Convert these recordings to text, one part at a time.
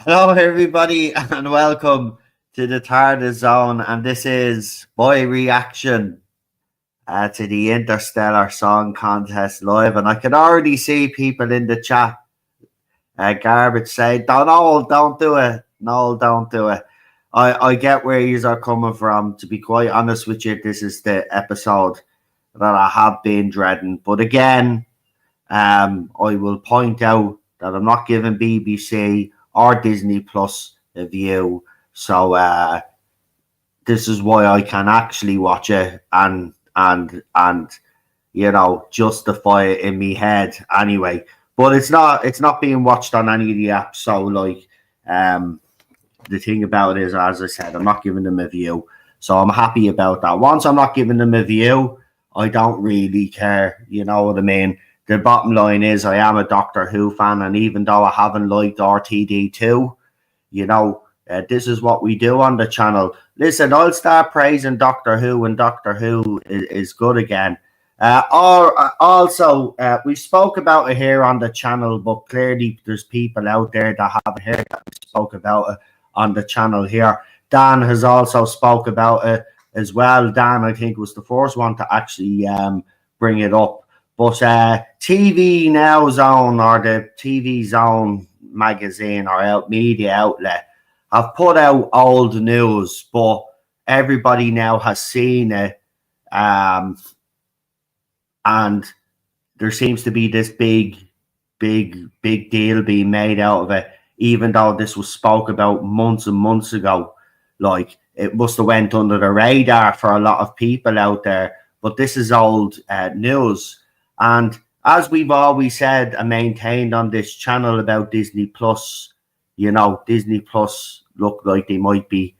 Hello, everybody, and welcome to the TARDIS Zone. And this is my reaction to the Interstellar Song Contest live. And I can already see people in the chat, garbage saying, don't do it. No, don't do it. I get where you are coming from. To be quite honest with you, this is the episode that I have been dreading. But again, I will point out that I'm not giving BBC or Disney Plus a view. So this is why I can actually watch it and justify it in me head anyway. But it's not being watched on any of the apps. So the thing about it is, as I said, I'm not giving them a view. So I'm happy about that. Once I'm not giving them a view, I don't really care. You know what I mean? The bottom line is I am a Doctor Who fan, and even though I haven't liked RTD2, this is what we do on the channel. Listen, I'll start praising Doctor Who when Doctor Who is good again. We spoke about it here on the channel, but clearly there's people out there that haven't heard that we spoke about it on the channel here. Dan has also spoke about it as well. Dan, I think, was the first one to actually bring it up. But TV Now Zone, or the TV Zone magazine or media outlet, have put out old news, but everybody now has seen it. And there seems to be this big deal being made out of it, even though this was spoke about months and months ago. Like, it must have went under the radar for a lot of people out there, but this is old news. And as we've always said and maintained on this channel about Disney Plus, Disney Plus look like they might be,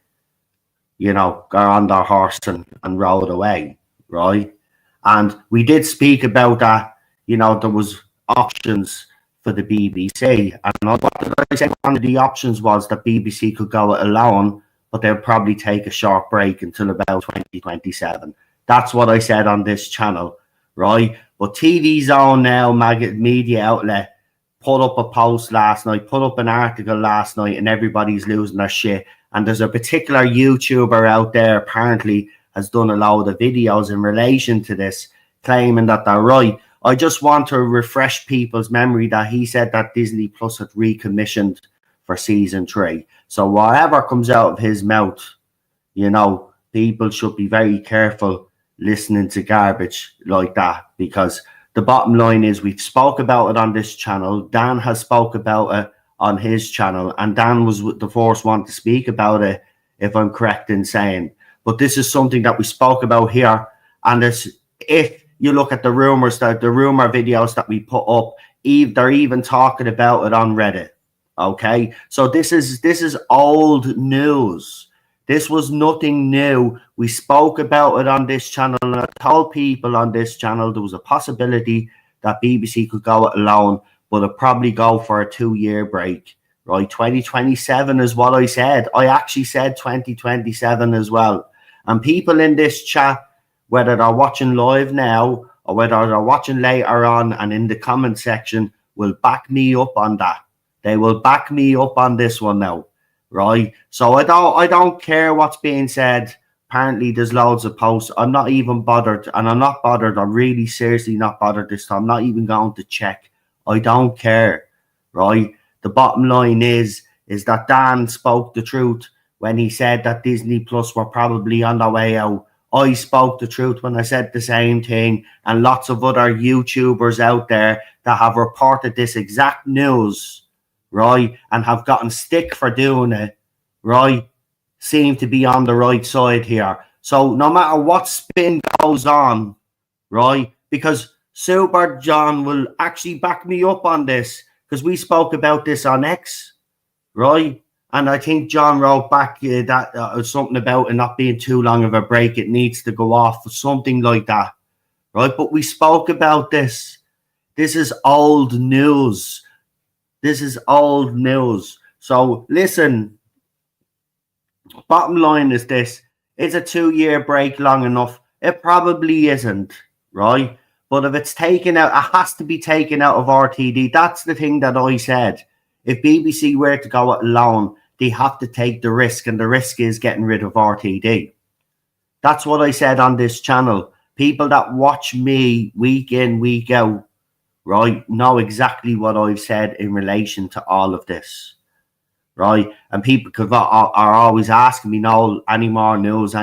go on their horse and rode away, right? And we did speak about that, there was options for the BBC. And what did I say? One of the options was that BBC could go it alone, but they'll probably take a short break until about 2027. That's what I said on this channel, right? But TV Zone now, media outlet, put up a post last night, put up an article last night, and everybody's losing their shit. And there's a particular YouTuber out there apparently has done a lot of videos in relation to this, claiming that they're right. I just want to refresh people's memory that he said that Disney Plus had recommissioned for season 3. So whatever comes out of his mouth, people should be very careful listening to garbage like that, because the bottom line is we've spoke about it on this channel. Dan has spoke about it on his channel, and Dan was the first one to speak about it, if I'm correct in saying. But this is something that we spoke about here, and if you look at the rumor videos that we put up, they're even talking about it on Reddit. Okay, so this is old news. This was nothing new. We spoke about it on this channel, and I told people on this channel there was a possibility that BBC could go it alone, but it'd probably go for a 2-year break, right? 2027 is what I said. I actually said 2027 as well. And people in this chat, whether they're watching live now or whether they're watching later on and in the comment section, will back me up on that. They will back me up on this one now. Right, so I don't care what's being said. Apparently, there's loads of posts. I'm not even bothered, and I'm not bothered. I'm really seriously not bothered this time. I'm not even going to check. I don't care. Right. The bottom line is that Dan spoke the truth when he said that Disney Plus were probably on their way out. I spoke the truth when I said the same thing, and lots of other YouTubers out there that have reported this exact news, right, and have gotten stick for doing it, right, seem to be on the right side here. So no matter what spin goes on, right, because Super John will actually back me up on this, because we spoke about this on X, right, and I think John wrote back that something about it not being too long of a break, it needs to go off, something like that, right, but we spoke about this. This is old news. This is old news. So listen, bottom line is this. Is a 2-year break long enough? It probably isn't, right? But if it's taken out, it has to be taken out of RTD. That's the thing that I said. If BBC were to go it alone, they have to take the risk, and the risk is getting rid of RTD. That's what I said on this channel. People that watch me week in, week out, right, know exactly what I've said in relation to all of this, right? And people are always asking me, no, any more news,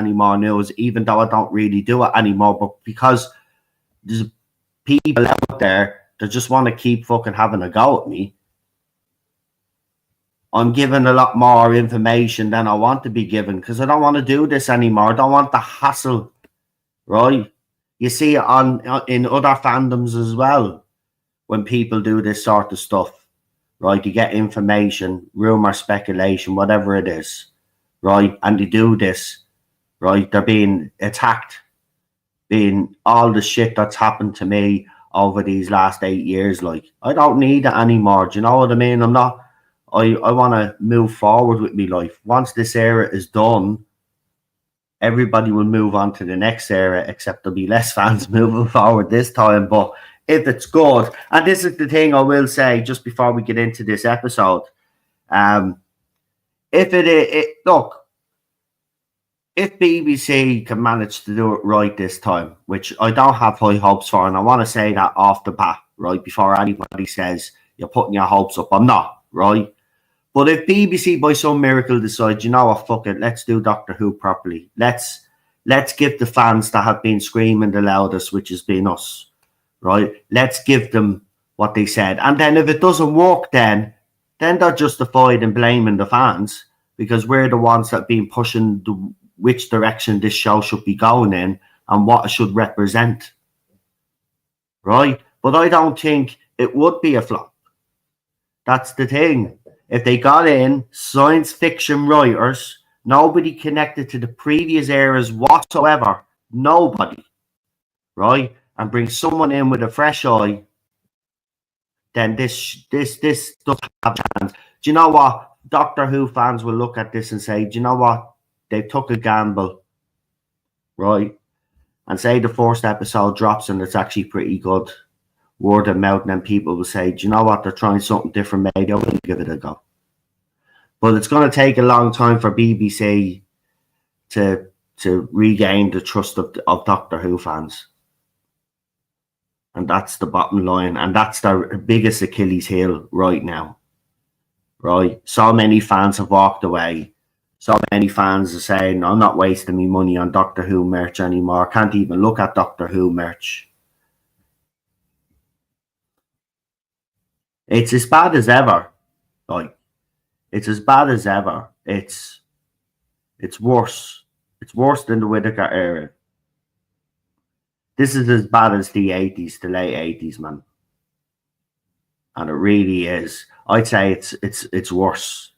even though I don't really do it anymore. But because there's people out there that just want to keep fucking having a go at me, I'm giving a lot more information than I want to be given, because I don't want to do this anymore. I don't want the hassle, right? You see it in other fandoms as well. When people do this sort of stuff, right? You get information, rumor, speculation, whatever it is, right? And they do this, right? They're being attacked, being all the shit that's happened to me over these last 8 years. Like, I don't need it anymore. Do you know what I mean? I want to move forward with my life. Once this era is done, everybody will move on to the next era, except there'll be less fans moving forward this time. But if it's good, and this is the thing I will say just before we get into this episode, look, if BBC can manage to do it right this time, which I don't have high hopes for, and I want to say that off the bat, right, before anybody says you're putting your hopes up, I'm not, right? But if BBC by some miracle decides, you know what, fuck it, let's do Doctor Who properly. Let's give the fans that have been screaming the loudest, which has been us, right? Let's give them what they said. And then if it doesn't work, then they're justified in blaming the fans, because we're the ones that have been pushing which direction this show should be going in and what it should represent, right? But I don't think it would be a flop. That's the thing. If they got in science fiction writers, nobody connected to the previous eras whatsoever, nobody, right, and bring someone in with a fresh eye, then this does have a chance. Do you know what? Doctor Who fans will look at this and say, do you know what? They took a gamble, right? And say the first episode drops and it's actually pretty good, word of mouth, and then people will say, do you know what? They're trying something different, maybe I'll give it a go. But it's going to take a long time for BBC to regain the trust of Doctor Who fans. And that's the bottom line. And that's their biggest Achilles heel right now. Right? So many fans have walked away. So many fans are saying, I'm not wasting my money on Doctor Who merch anymore. I can't even look at Doctor Who merch. It's as bad as ever. Like, it's as bad as ever. It's worse. It's worse than the Whittaker era. This is as bad as the 80s, the late 80s, man. And it really is. I'd say it's worse.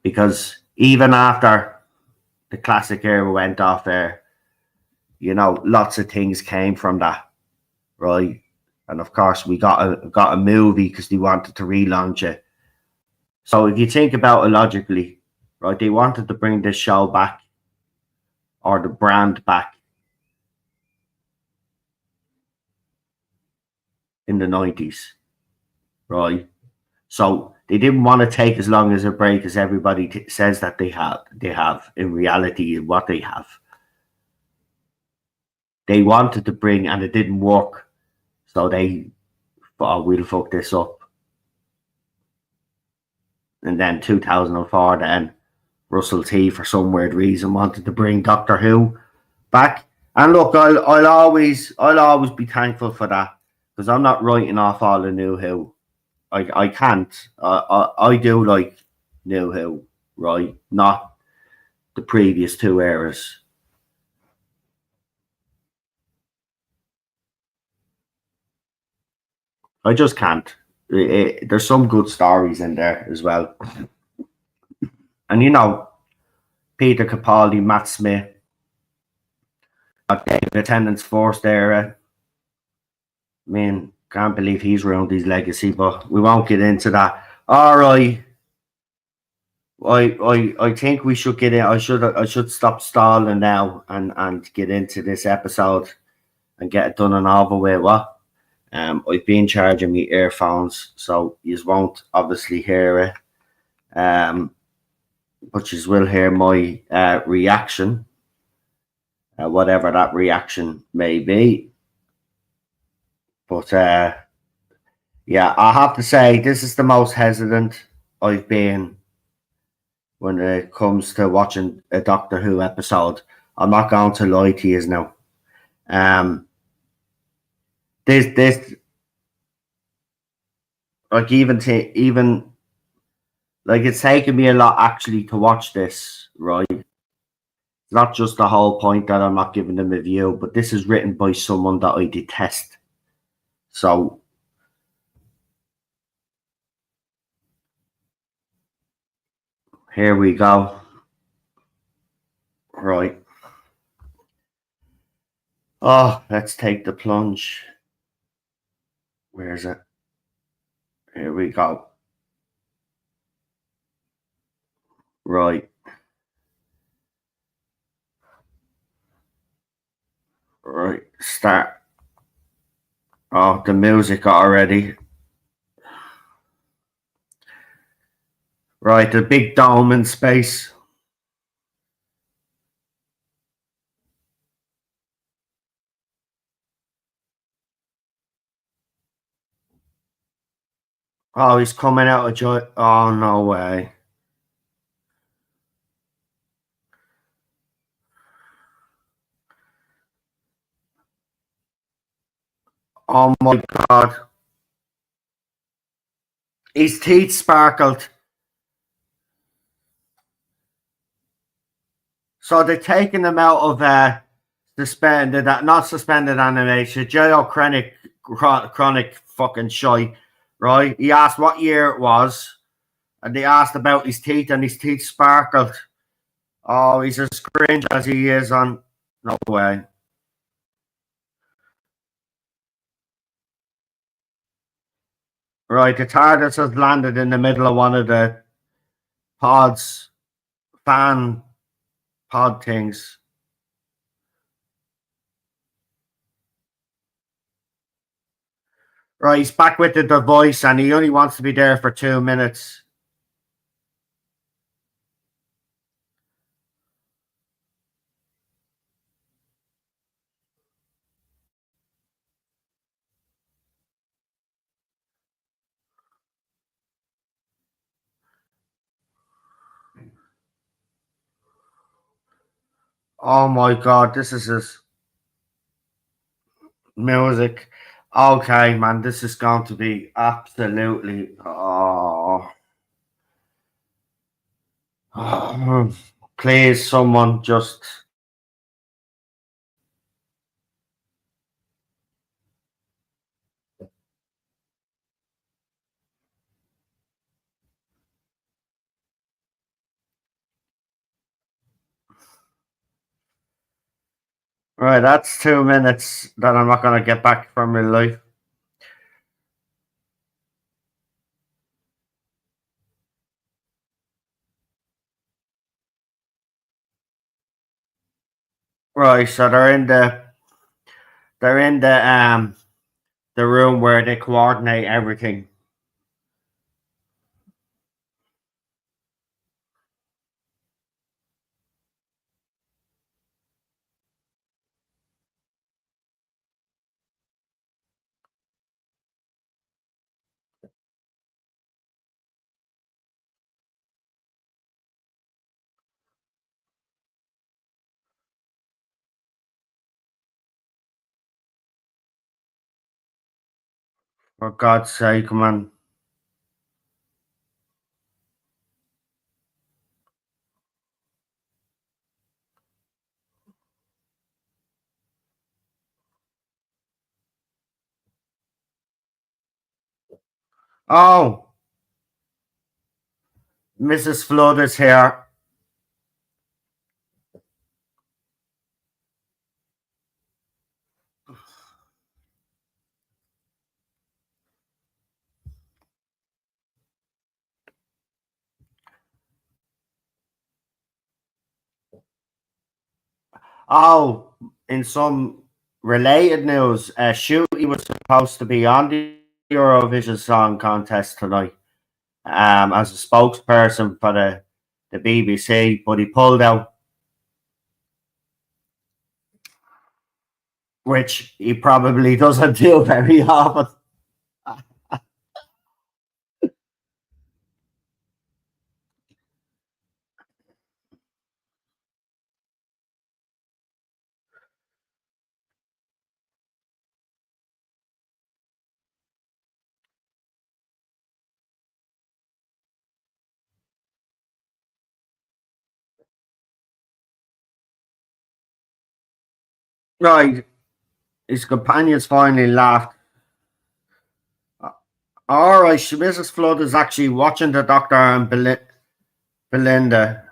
Because even after the classic era went off air, you know, lots of things came from that, right? And of course, we got a movie because they wanted to relaunch it. So if you think about it logically, right, they wanted to bring this show back, or the brand back, in the 90s, right? So they didn't want to take as long as a break as everybody says that they have. In reality, what they have. They wanted to bring, and it didn't work. So they thought, oh, we'll fuck this up. And then 2004, then Russell T, for some weird reason, wanted to bring Doctor Who back. And look, I'll always be thankful for that, because I'm not writing off all the New Who. I can't. I do like New Who, right? Not the previous two eras. I just can't. There's some good stories in there as well. And you know, Peter Capaldi, Matt Smith, David Tennant's first era. I mean, can't believe he's ruined his legacy, but we won't get into that. All right. I think we should get in. I should stop stalling now and get into this episode and get it done and over with. What? I've been charging my earphones, so you won't obviously hear it. But you will hear my reaction, whatever that reaction may be. But yeah, I have to say this is the most hesitant I've been when it comes to watching a Doctor Who episode. I'm not going to lie to you now. Um, this like even like it's taken me a lot actually to watch this. Right, not just the whole point that I'm not giving them a view, but this is written by someone that I detest. So here we go. Right. Oh, let's take the plunge. Where is it? Here we go. Right. Right. Start. Oh, the music already. Right, the big dome in space. Oh, he's coming out of joy. Oh, no way. Oh my god. His teeth sparkled. So they're taking him out of suspended, not suspended animation, jail chronic fucking shite, right? He asked what year it was, and they asked about his teeth, and his teeth sparkled. Oh, he's as cringe as he is on. No way. Right, the TARDIS has landed in the middle of one of the pods, fan pod things. Right, he's back with the device and he only wants to be there for 2 minutes. Oh my god, this is his music. Okay, man, this is going to be absolutely. Please, someone just. Right, that's 2 minutes that I'm not going to get back from my life. Right, so they're in the room where they coordinate everything. For God's sake, man. Oh, Mrs. Flood is here. Oh, in some Related news: Shooty was supposed to be on the Eurovision Song Contest tonight, as a spokesperson for the BBC, but he pulled out, which he probably doesn't do very often. Right, his companions finally laughed. All right, Mrs. Flood is actually watching the doctor and Belinda.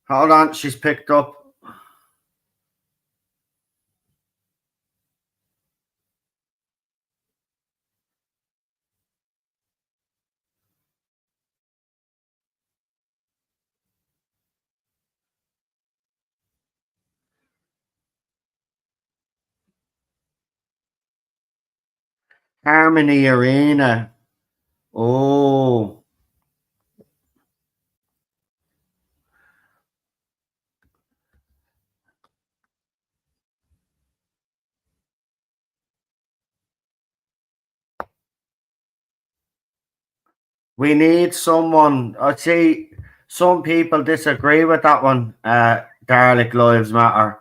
Hold on, she's picked up. Harmony Arena. Oh, we need someone. I'd say some people disagree with that one. Garlic Lives Matter.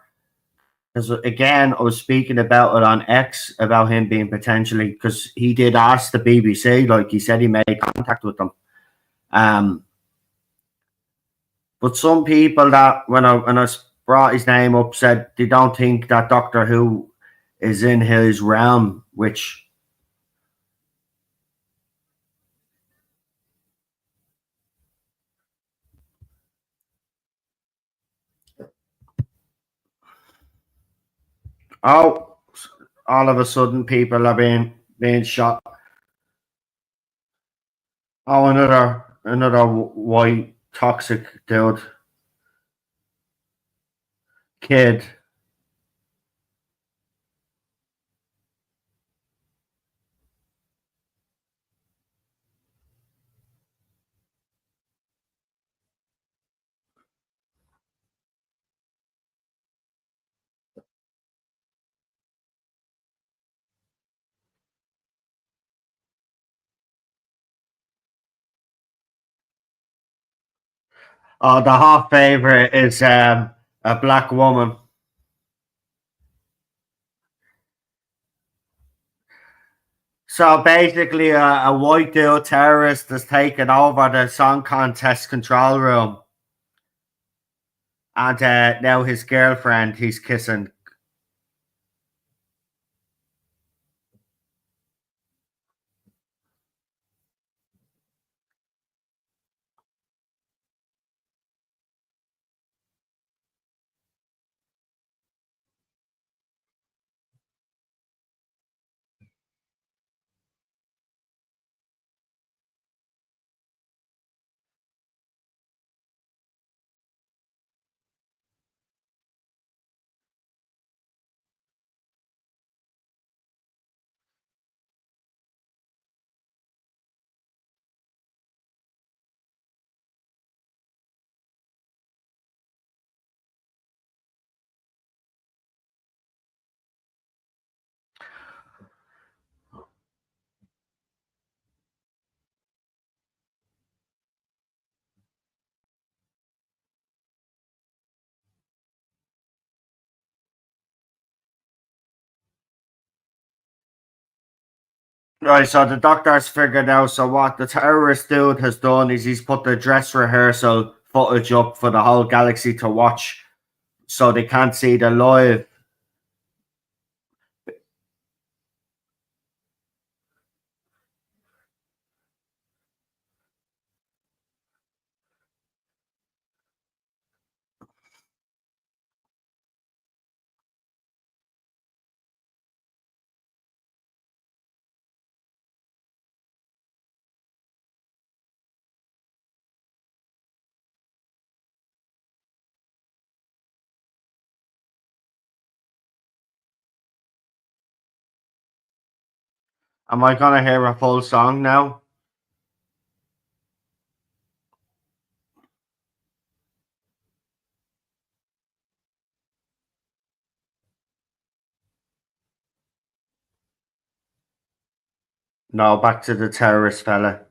Because again, I was speaking about it on X about him being potentially, because he did ask the BBC, like he said he made contact with them. Um, but some people that when I brought his name up said they don't think that Doctor Who is in his realm, which oh, all of a sudden people are being shot. Oh, another white toxic dude kid. Oh, the hot favorite is a black woman. So basically, a white dude terrorist has taken over the song contest control room, and now his girlfriend he's kissing. Right, so the doctor's figured out. So what the terrorist dude has done is he's put the dress rehearsal footage up for the whole galaxy to watch, so they can't see the live. Am I gonna hear a full song now? No, back to the terrorist fella.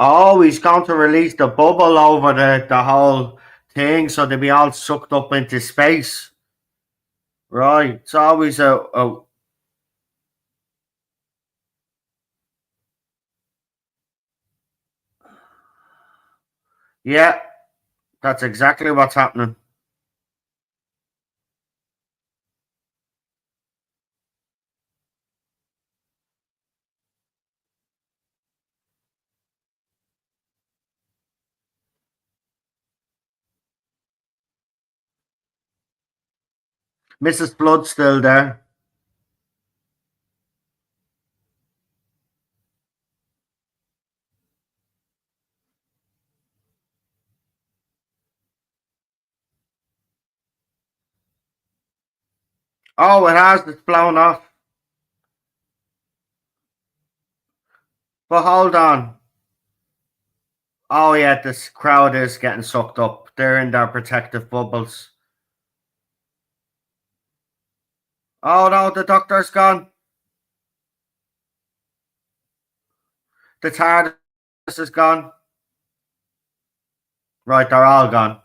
Oh, he's going to release the bubble over the whole thing, so they'll be all sucked up into space. Right. It's always a yeah, that's exactly what's happening. Mrs. Blood's still there. Oh, it has. It's blown off. But hold on. Oh yeah, this crowd is getting sucked up. They're in their protective bubbles. Oh no, the doctor's gone. The TARDIS is gone. Right, they're all gone.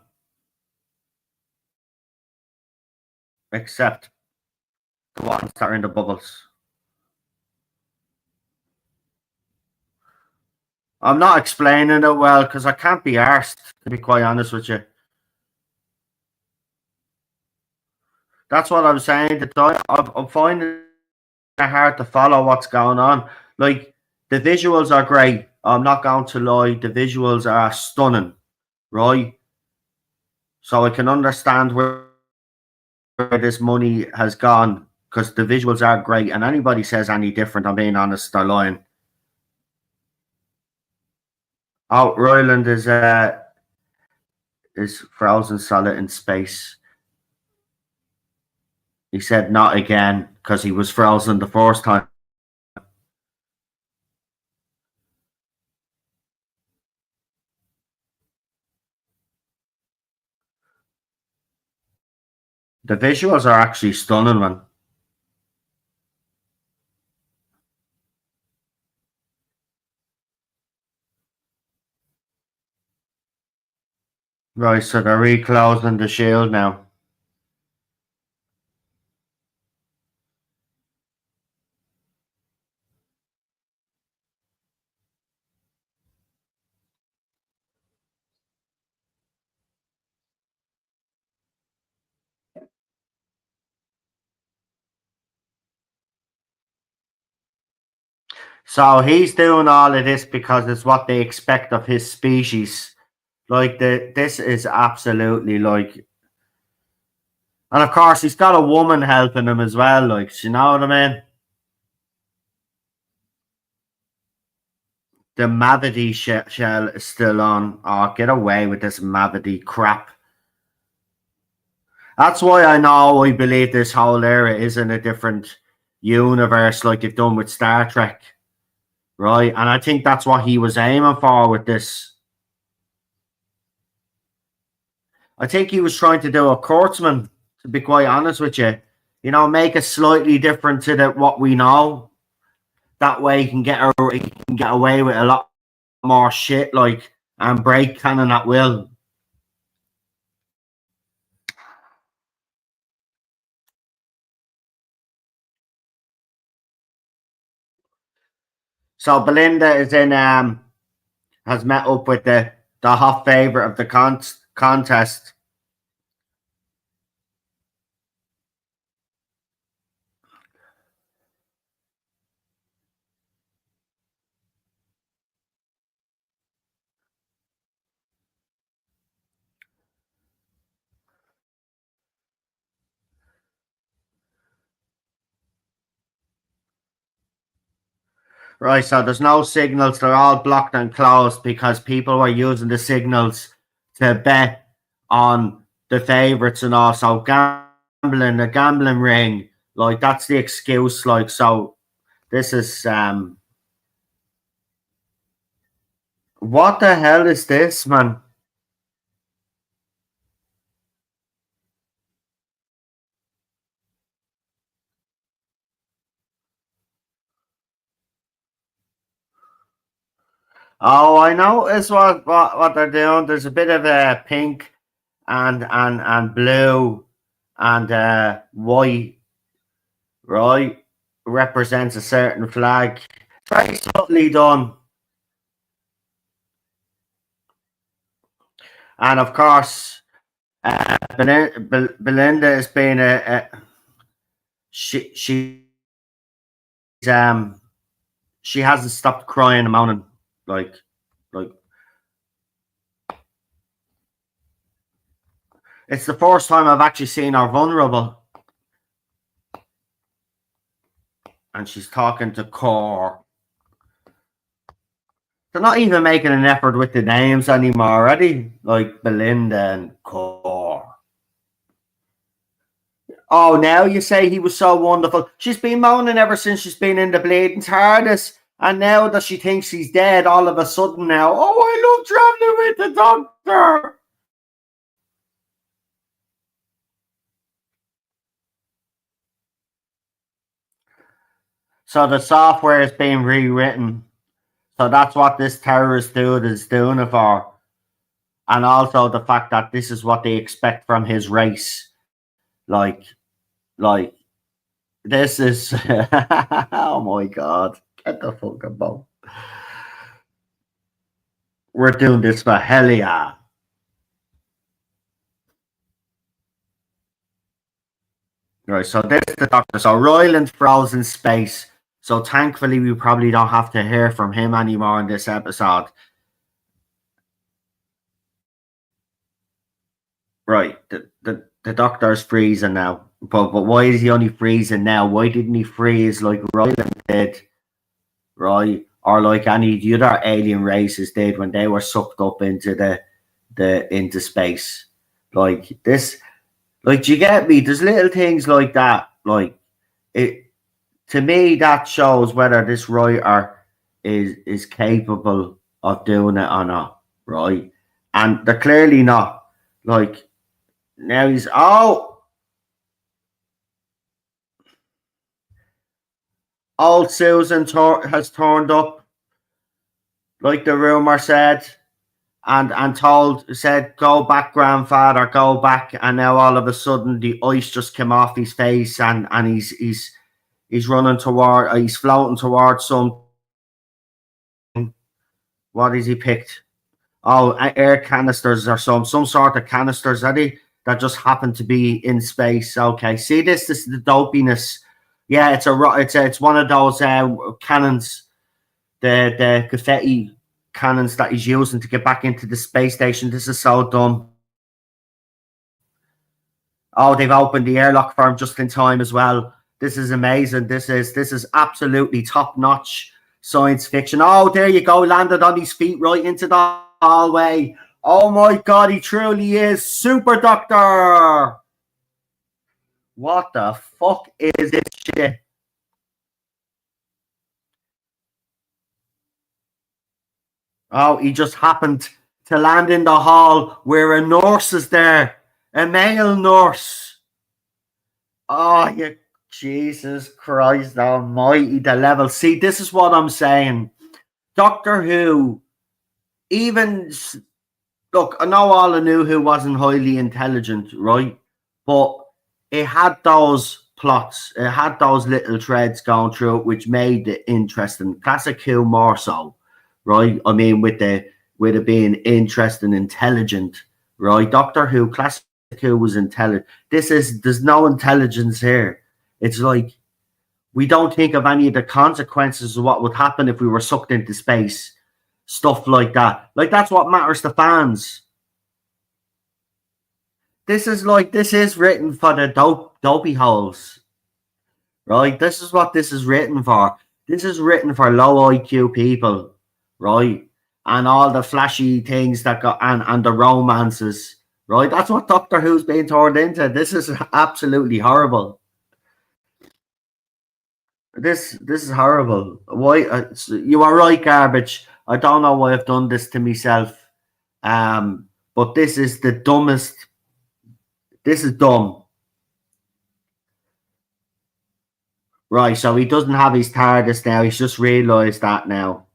Except the ones that are in the bubbles. I'm not explaining it well because I can't be arsed, to be quite honest with you. That's what I'm saying. I'm finding it hard to follow what's going on. Like, the visuals are great. I'm not going to lie. The visuals are stunning, right? So I can understand where this money has gone because the visuals are great. And anybody says any different, I'm being honest, they're lying. Oh, Royland is frozen solid in space. He said not again because he was frozen the first time. The visuals are actually stunning, man. Right, so they're reclosing the shield now. So he's doing all of this because it's what they expect of his species. Like this is absolutely like, and of course he's got a woman helping him as well. Like, you know what I mean? The Mavity shell is still on. Oh, get away with this Mavity crap. That's why I know I believe this whole era is in a different universe, like they've done with Star Trek, right? And I think that's what he was aiming for with this. I think he was trying to do a Kurtzman, to be quite honest with you. You know, make it slightly different to what we know. That way he can get away with a lot more shit, like, and break canon at will. So Belinda is in has met up with the hot favorite of the contest. Right, so there's no signals. They're all blocked and closed because people were using the signals to bet on the favourites and also gambling, a gambling ring. Like, that's the excuse. Like, so this is what the hell is this, man? Oh, I know. Is what they're doing. There's a bit of a pink and blue and white, right? Represents a certain flag. Very subtly done. And of course, Belinda has been she's um she hasn't stopped crying and moaning like it's the first time I've actually seen her vulnerable, and she's talking to Core. They're not even making an effort with the names anymore already, like Belinda and Core. Oh, now you say he was so wonderful. She's been moaning ever since she's been in the bleeding TARDIS. And now that she thinks he's dead, all of a sudden now, oh, I love traveling with the Doctor. So the software is being rewritten. So that's what this terrorist dude is doing it for. And also the fact that this is what they expect from his race. Like, this is, oh my God, get the fuck about. We're doing this for hell yeah. Right, so there's the Doctor. So Royland's frozen space. So thankfully we probably don't have to hear from him anymore in this episode. Right, the Doctor's freezing now. But why is he only freezing now? Why didn't he freeze like Royland did? Right? Or like any of the other alien races did when they were sucked up into the into space. Like this, like, do you get me? There's little things like that. Like it to me, that shows whether this writer is capable of doing it or not, right? And they're clearly not. Like now he's old Susan has turned up, like the rumor said, and told said go back, grandfather, go back, and now all of a sudden the ice just came off his face and he's running toward he's floating towards some. What is he picked? Oh, air canisters or some sort of canisters, are they? That just happen to be in space. Okay, see this is the dopiness. Yeah, it's one of those cannons, the confetti cannons that he's using to get back into the space station. This is so dumb. Oh, they've opened the airlock for him just in time as well. This is amazing. This is absolutely top notch science fiction. Oh, there you go. Landed on his feet right into the hallway. Oh my God, he truly is Super Doctor. What the fuck is this shit? Oh, he just happened to land in the hall where a nurse is there, a male nurse. Oh, you Jesus Christ Almighty! The level. See, this is what I'm saying. Doctor Who, even look, I know all I knew who wasn't highly intelligent, right? But it had those plots, it had those little threads going through it, which made it interesting. Classic Who more so, right? I mean, with it being interesting, intelligent, right? Doctor Who, Classic Who was intelligent. There's no intelligence here. It's like we don't think of any of the consequences of what would happen if we were sucked into space. Stuff like that. Like that's what matters to fans. This is written for the dopey holes. Right? This is what this is written for. This is written for low IQ people, right? And all the flashy things that got and the romances, right? That's what Doctor Who's being turned into. This is absolutely horrible. This is horrible. Why you are right, garbage. I don't know why I've done this to myself. But this is the dumbest. This is dumb, right? So he doesn't have his TARDIS now. He's just realised that now.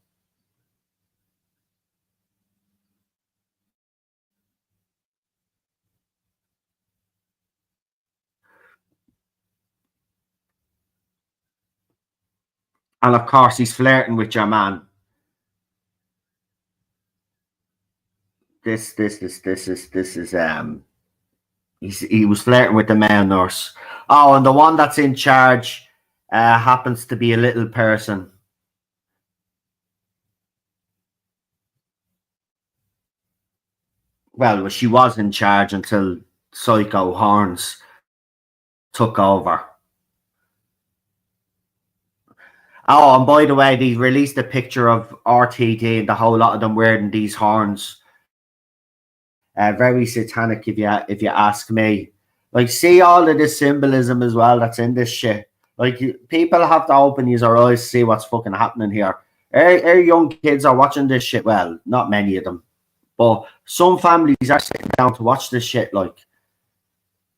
And of course, he's flirting with your man. This is he was flirting with the male nurse. Oh, and the one that's in charge happens to be a little person. Well, she was in charge until Psycho Horns took over. Oh, and by the way, they released a picture of RTD and the whole lot of them wearing these horns. Very satanic, if you ask me. Like, see all of this symbolism as well that's in this shit. Like, people have to open your eyes to see what's fucking happening here. Our young kids are watching this shit. Well, not many of them, but some families are sitting down to watch this shit. Like,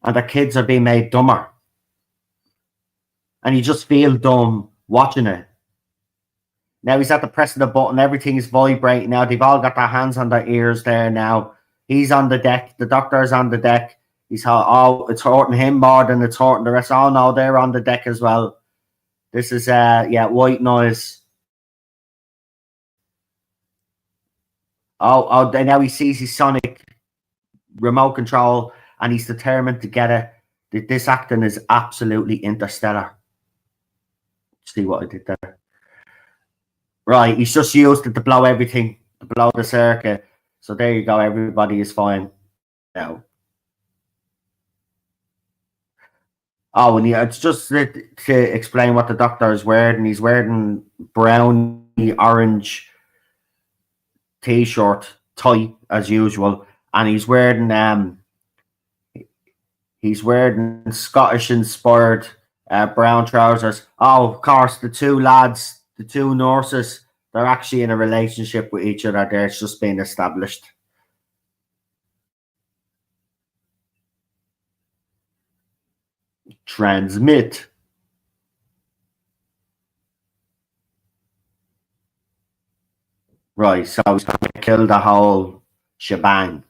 and their kids are being made dumber, and you just feel dumb watching it. Now he's at the press of the button. Everything is vibrating now. They've all got their hands on their ears there now. He's on the deck. The doctor is on the deck. He's oh, it's hurting him more than it's hurting the rest. Oh no, they're on the deck as well. This is yeah, white noise. Oh, now he sees his sonic remote control and he's determined to get it. This acting is absolutely interstellar. See what I did there? Right, he's just used it to blow everything, to blow the circuit. So there you go. Everybody is fine now. Oh, and it's just to explain what the doctor is wearing. He's wearing browny orange t-shirt, tight as usual, and he's wearing Scottish inspired brown trousers. Oh, of course, the two lads, the two nurses, they're actually in a relationship with each other. There, it's just been established. Transmit. Right, so he's going to kill the whole shebang.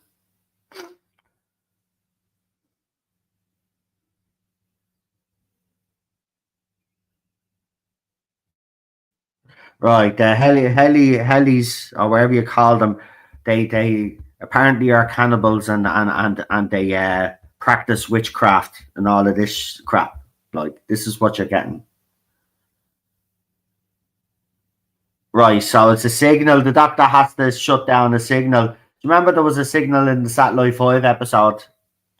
Right, the helis or whatever you call them, they apparently are cannibals and they practice witchcraft and all of this crap. Like, this is what you're getting. Right, so it's a signal. The doctor has to shut down a signal. Do you remember there was a signal in the Satellite 5 episode? Do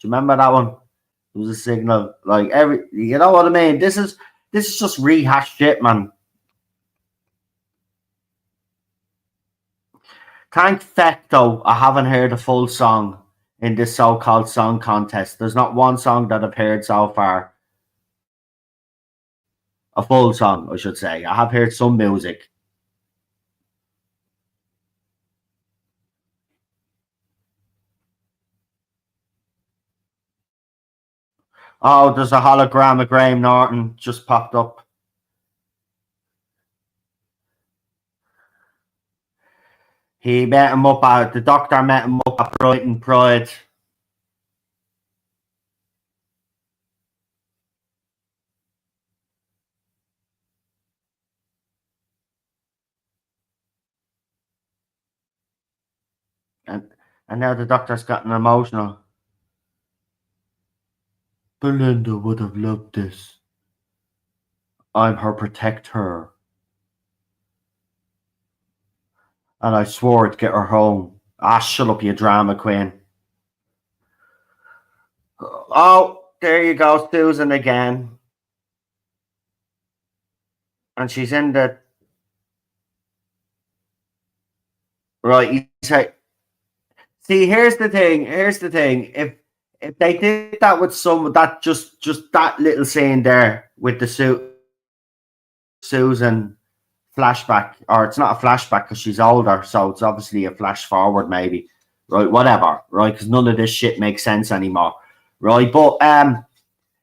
you remember that one? There was a signal. Like, you know what I mean? This is just rehashed shit, man. Thank feck though, I haven't heard a full song in this so-called song contest. There's not one song that I've heard so far. A full song, I should say. I have heard some music. Oh, there's a hologram of Graham Norton just popped up. He met him up the doctor met him up at Brighton Pride. And now the doctor's gotten emotional. Belinda would have loved this. I'm her protector. And I swore to get her home. Ah, shut up, you drama queen. Oh, there you go, Susan again. and she's in the right. You say, see, here's the thing. Here's the thing. If they did that with some that just that little scene there with the Susan flashback, or it's not a flashback because she's older, so it's obviously a flash forward, maybe, right? Whatever, right? Because none of this shit makes sense anymore, right? But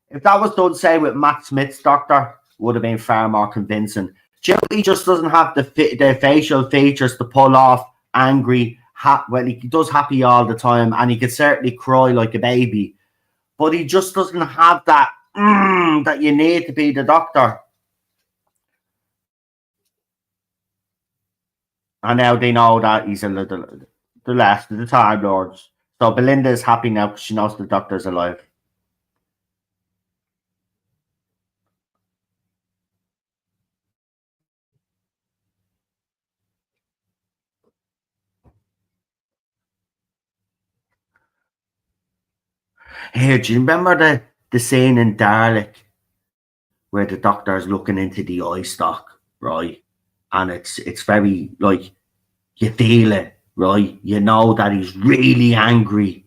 if that was done, say, with Matt Smith's doctor, would have been far more convincing. Joey just doesn't have the facial features to pull off angry. Well, he does happy all the time, and he could certainly cry like a baby, but he just doesn't have that that you need to be the doctor. And now they know that he's a little the last of the Time Lords. So Belinda is happy now because she knows the doctor's alive. Here, do you remember the scene in Dalek where the doctor is looking into the eye stalk, right? And it's very like you feel it, right? You know that he's really angry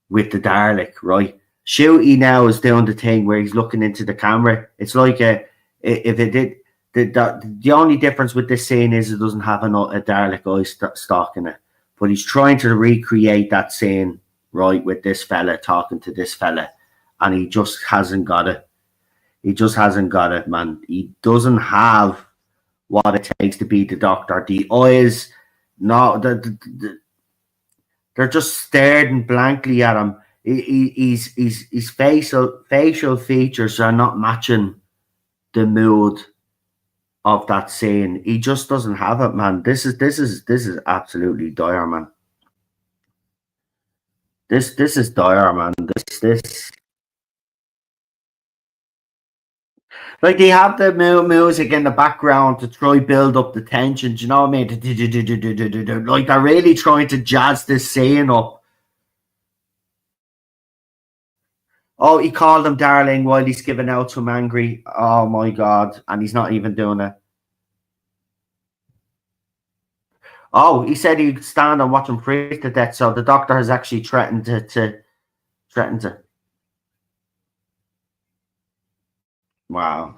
with the Dalek, right? Shooty now is doing the thing where he's looking into the camera. It's like if it did the only difference with this scene is it doesn't have a Dalek eye stalk in it, but he's trying to recreate that scene right with this fella talking to this fella, and he just hasn't got it. He just hasn't got it, man. He doesn't have what it takes to be the doctor. The eyes, no, they're just staring blankly at him. His facial features are not matching the mood of that scene. He just doesn't have it, man. This is absolutely dire, man. This is dire, man. This like they have the music in the background to try build up the tension. Do you know what I mean? Like they're really trying to jazz this scene up. Oh, he called him darling while he's giving out to him angry. Oh my god. And he's not even doing it. Oh, he said he'd stand and watch him freeze to death. So the doctor has actually threatened to threaten to. Wow.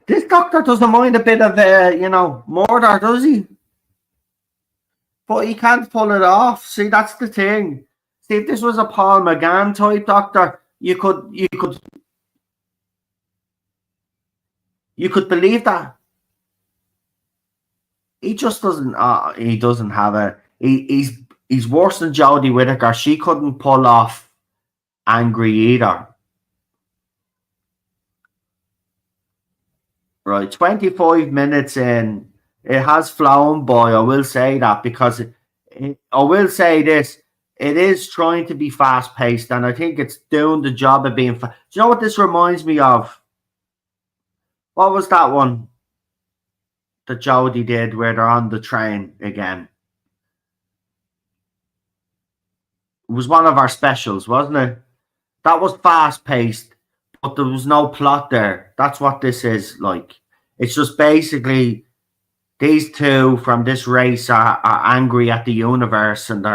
This doctor doesn't mind a bit of murder, does he? But he can't pull it off. See, that's the thing. See, if this was a Paul McGann type doctor, you could believe that. He just doesn't. He doesn't have a. He's worse than Jodie Whittaker. She couldn't pull off angry either. Right, 25 minutes in, it has flown by. I will say that because I will say this: it is trying to be fast paced, and I think it's doing the job of being. Do you know what this reminds me of? What was that one that Jodie did where they're on the train again? It was one of our specials, wasn't it? That was fast paced, but there was no plot there. That's what this is like. It's just basically these two from this race are angry at the universe, and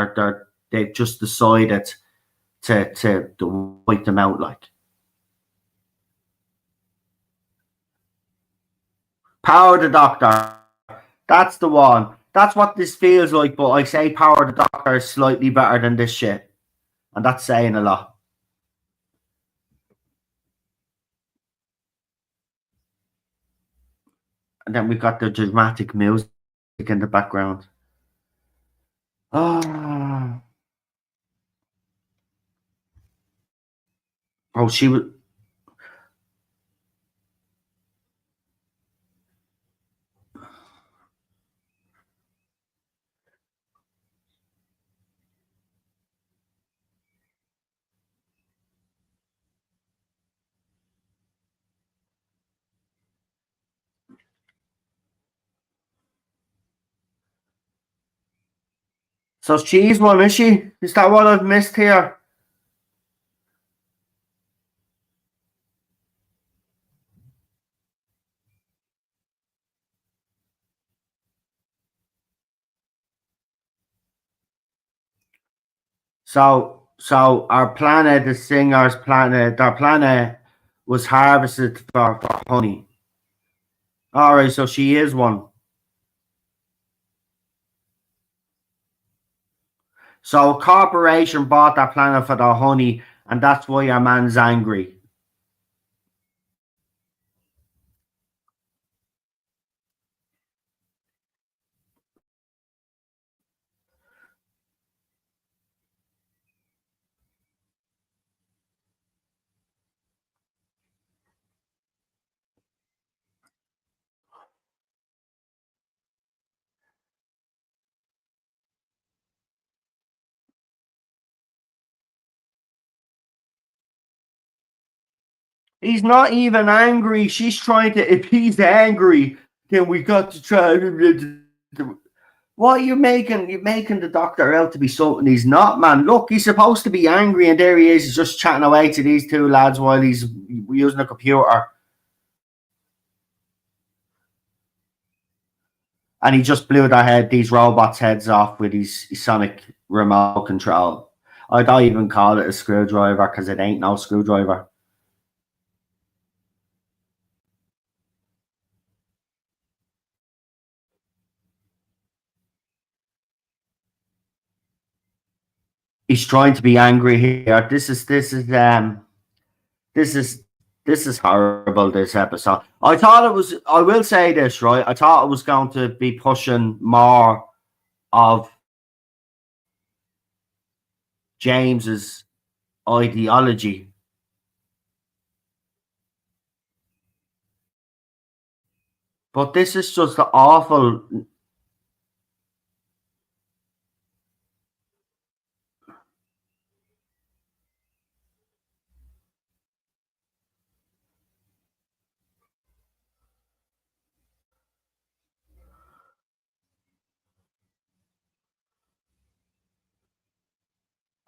they've just decided to wipe them out. Like Power the Doctor, that's the one. That's what this feels like. But I say Power the Doctor is slightly better than this shit, and that's saying a lot. And then we got the dramatic music in the background. Oh, oh, she was. So she's one, is she? Is that what I've missed here? So our planet, the singer's planet, our planet was harvested for honey. All right, so she is one. So a corporation bought that planet for the honey, and that's why our man's angry. He's not even angry. She's trying to. If he's angry, then we got to try. What are you making? You're making the doctor out to be something he's not, man. Look, he's supposed to be angry, and there he is. He's just chatting away to these two lads while he's using a computer, and he just blew these robots' heads off with his sonic remote control. I don't even call it a screwdriver because it ain't no screwdriver. He's trying to be angry here. This is this is horrible. This episode. I thought it was. I will say this, right. I thought it was going to be pushing more of James's ideology, but this is just awful.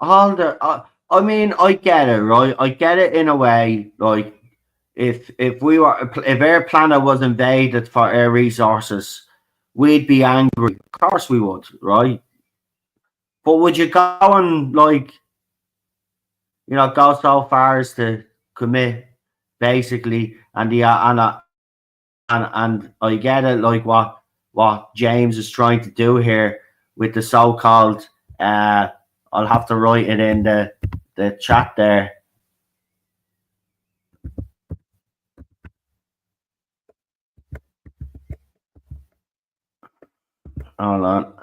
All the. I mean, I get it, right? I get it in a way. Like, if our planet was invaded for air resources, we'd be angry. Of course, we would, right? But would you go and go so far as to commit basically, and I get it, like what James is trying to do here with the so-called. I'll have to write it in the chat there. Hold on.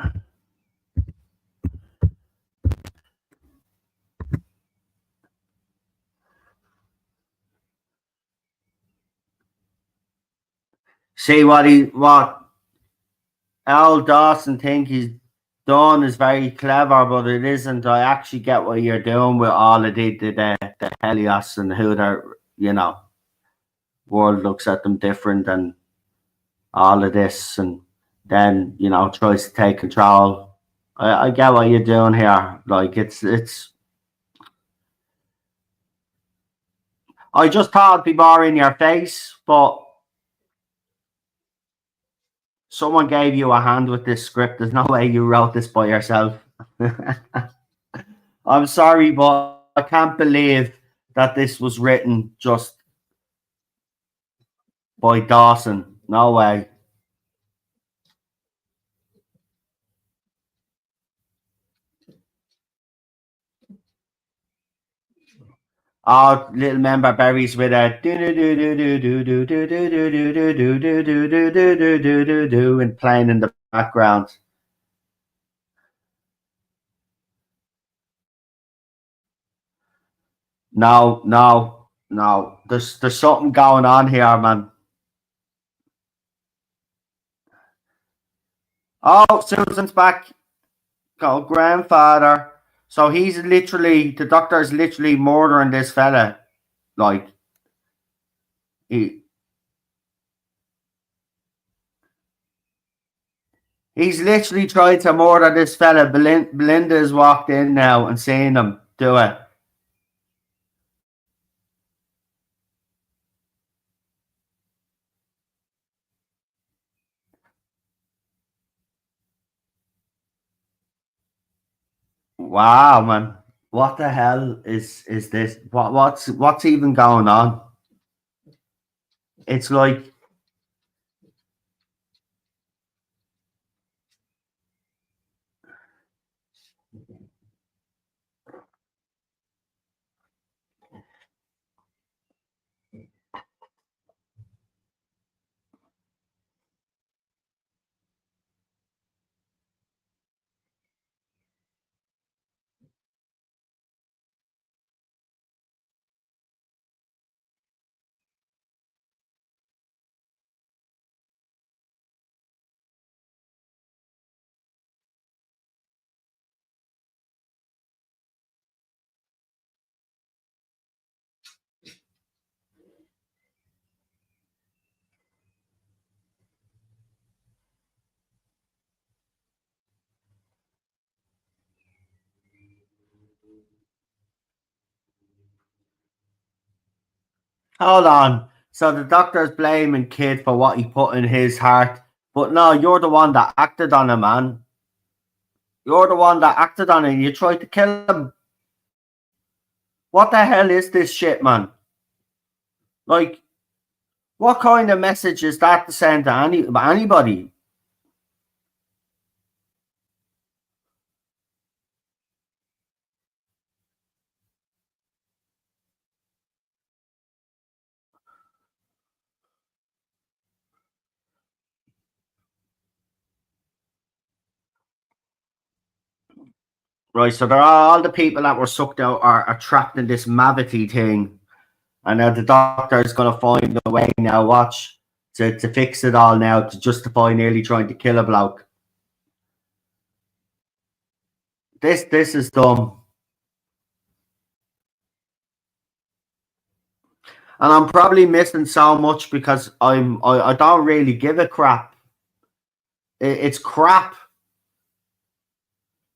See what Al Dawson think he's done is very clever, but it isn't. I actually get what you're doing with all of the Helios and who they're, world looks at them different and all of this, and then tries to take control. I get what you're doing here. Like it's. I just thought it'd be more in your face, but someone gave you a hand with this script. There's no way you wrote this by yourself. I'm sorry, but I can't believe that this was written just by Dawson. No way. Oh, little member berries with a do do do do do do do do do do do do do do do do do do do and playing in the background. No, no, no. There's something going on here, man. Oh, Susan's back. Go grandfather. So the doctor is literally murdering this fella. Like he he's literally trying to murder this fella. Belinda's walked in now and seen him do it. Wow, man. What the hell is this? What's even going on? It's like, hold on. So the doctor's blaming Kid for what he put in his heart, but no, you're the one that acted on it, man. You're the one that acted on it. You tried to kill him. What the hell is this shit, man? Like, what kind of message is that to send to anybody? Right, so there are all the people that were sucked out are trapped in this Mavity thing, and now the doctor is going to find a way now. Watch to fix it all now to justify nearly trying to kill a bloke. This is dumb, and I'm probably missing so much because I don't really give a crap. It's crap.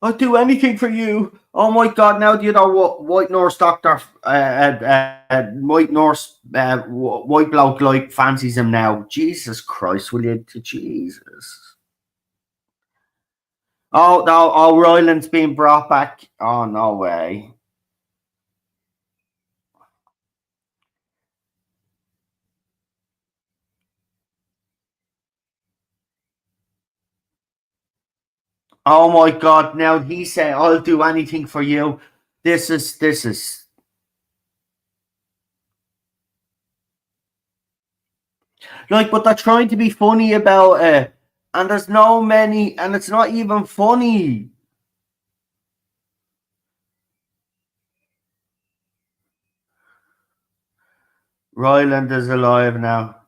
I'd do anything for you. Oh my god! Now the other White Norse doctor, White Norse, White bloke like fancies him now. Jesus Christ! Will you? Jesus. Oh no! Oh, Ryland's being brought back. Oh no way! Oh my god! Now he said, "I'll do anything for you." This is like, but they're trying to be funny about it, and there's no many, and it's not even funny. Ryland is alive now.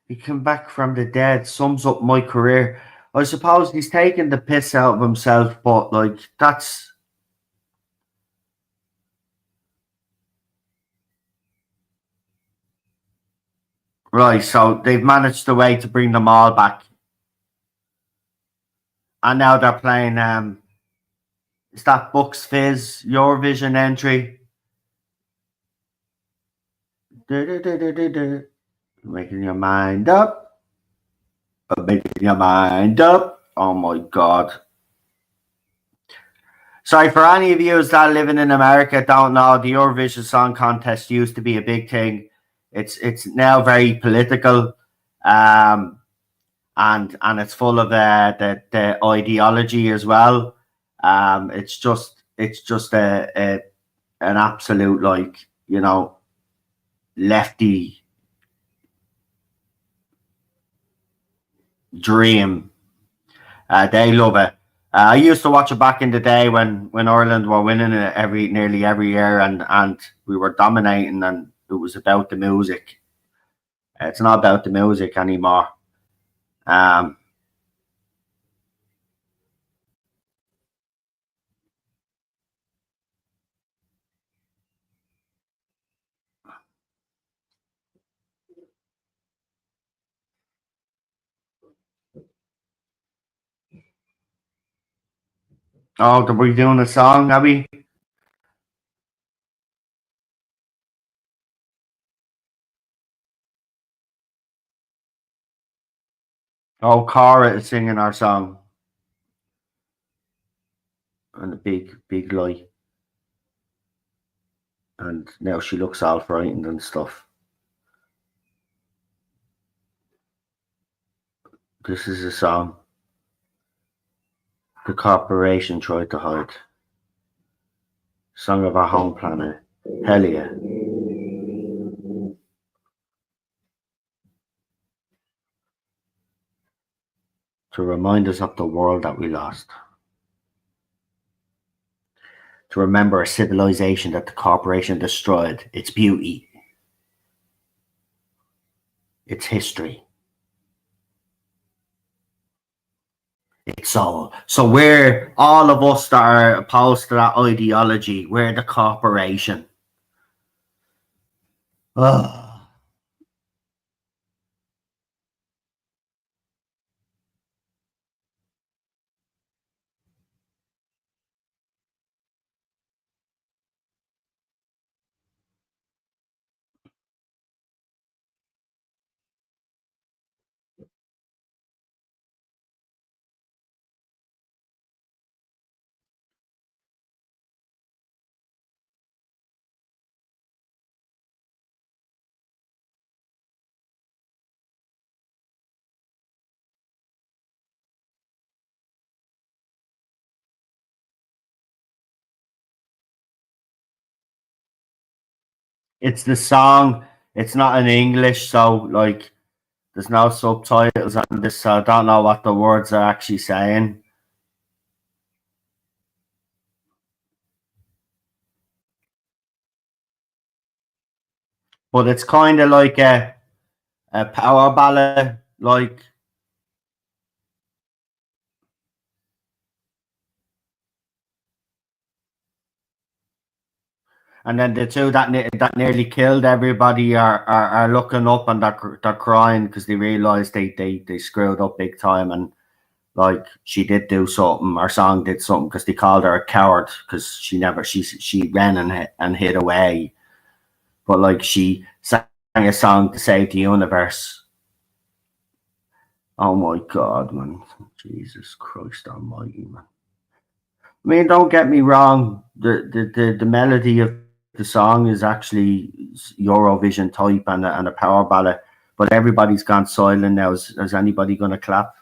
He came back from the dead. Sums up my career. I suppose he's taking the piss out of himself, but like that's right. So they've managed the way to bring them all back, and now they're playing. Is that Bucks Fizz Eurovision entry? Du-du-du-du-du-du. Making your mind up. Making your mind up. Oh my god. Sorry for any of you that living in America don't know, the Eurovision Song Contest used to be a big thing. It's now very political, um, and it's full of the ideology as well. It's just a an absolute, like, lefty dream. They love it. I used to watch it back in the day when Ireland were winning it nearly every year, and we were dominating, and it was about the music. It's not about the music anymore. Um, oh, are we doing a song, are we? Oh, Cara is singing our song, and a big light, and now she looks all frightened and stuff. This is a song the corporation tried to hide. Song of our home planet. Hell yeah. To remind us of the world that we lost. To remember a civilization that the corporation destroyed. Its beauty. Its history. Its soul. So we're all of us that are opposed to that ideology. We're the corporation. Ugh. It's the song. It's not in English, so like there's no subtitles on this, so I don't know what the words are actually saying. But it's kind of like a power ballad, like, and then the two that nearly killed everybody are looking up and they're crying because they realize they screwed up big time, and like she did do something, our song did something because they called her a coward because she ran and hid away, but like she sang a song to save the universe. Oh my god, man. Jesus Christ almighty, man. I mean, don't get me wrong. The melody of the song is actually Eurovision type and a power ballad, but everybody's gone silent now. Is anybody going to clap?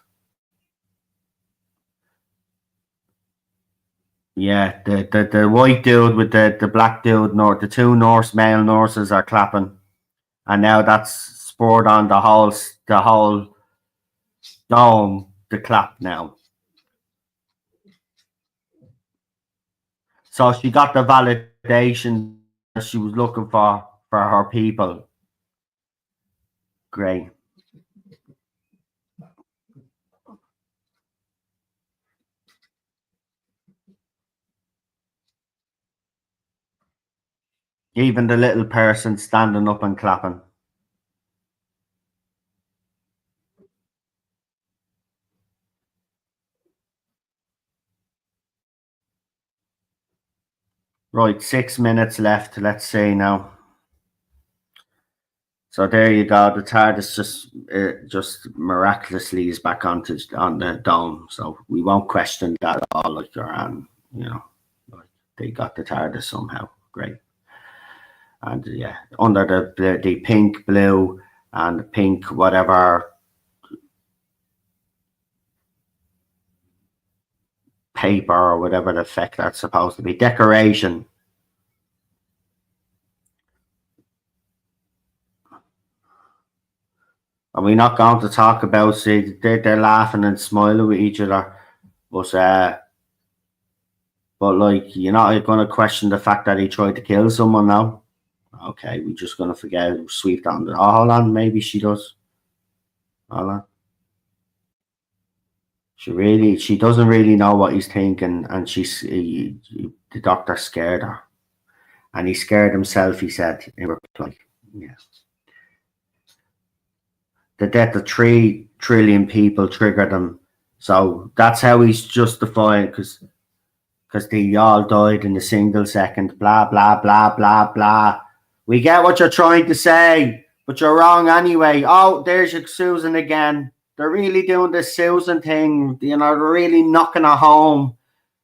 Yeah, the white dude with the black dude, the two Norse male nurses are clapping, and now that's spurred on the whole dome to clap now. So she got the validation she was looking for her people. Great. Even the little person standing up and clapping. Right, 6 minutes left. Let's see now. So there you go. The TARDIS just miraculously is back on the dome. So we won't question that at all. Like, like they got the TARDIS somehow. Great. And yeah, under the pink, blue, and pink whatever paper or whatever the effect that's supposed to be, decoration. Are we not going to talk about, see, they're laughing and smiling with each other, but like, you're not going to question the fact that he tried to kill someone now. Okay, we're just going to forget, sweep that under. Oh, hold on, maybe she does. Hold on. She doesn't really know what he's thinking, and the doctor scared her, and he scared himself. He said in reply, "Yeah, the death of 3 trillion people triggered him, so that's how he's justifying because they all died in a single second." Blah blah blah blah blah. We get what you're trying to say, but you're wrong anyway. Oh, there's your Susan again. they're really doing this Susan thing. You know, they're really knocking it home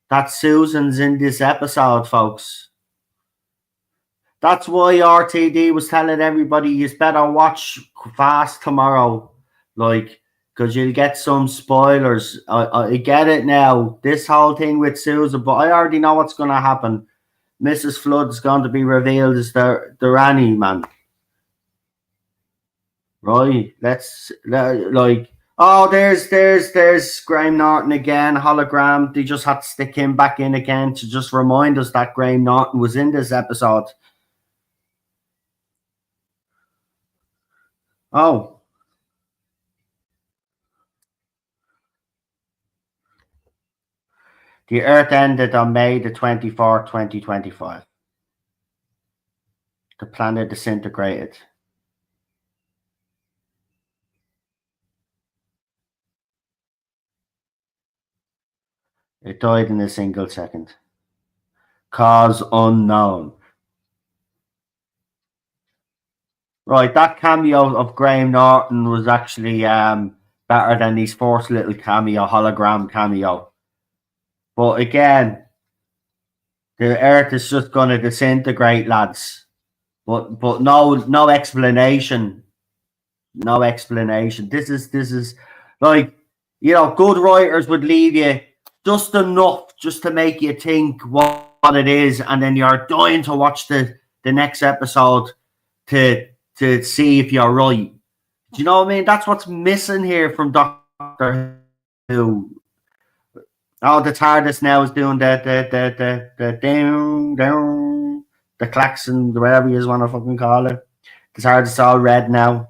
that Susan's in this episode, folks. That's why RTD was telling everybody you better watch fast tomorrow, like, because you'll get some spoilers. I get it now. This whole thing with Susan, but I already know what's going to happen. Mrs. Flood's going to be revealed as the Ranny man, right? Like. Oh, there's Graham Norton again, hologram. They just had to stick him back in again to just remind us that Graham Norton was in this episode. Oh, the Earth ended on May the 24th, 2025. The planet disintegrated. It died in a single second. Cause unknown. Right, that cameo of Graham Norton was actually better than his first little cameo, hologram cameo. But again, the Earth is just going to disintegrate, lads. But no explanation, no explanation. This is like, good writers would leave you just enough just to make you think what it is, and then you're dying to watch the next episode to see if you're right. Do you know what I mean? That's what's missing here from Doctor Who. Oh, the TARDIS now is doing the down down the klaxon, whatever you want to fucking call it. The TARDIS is all red now.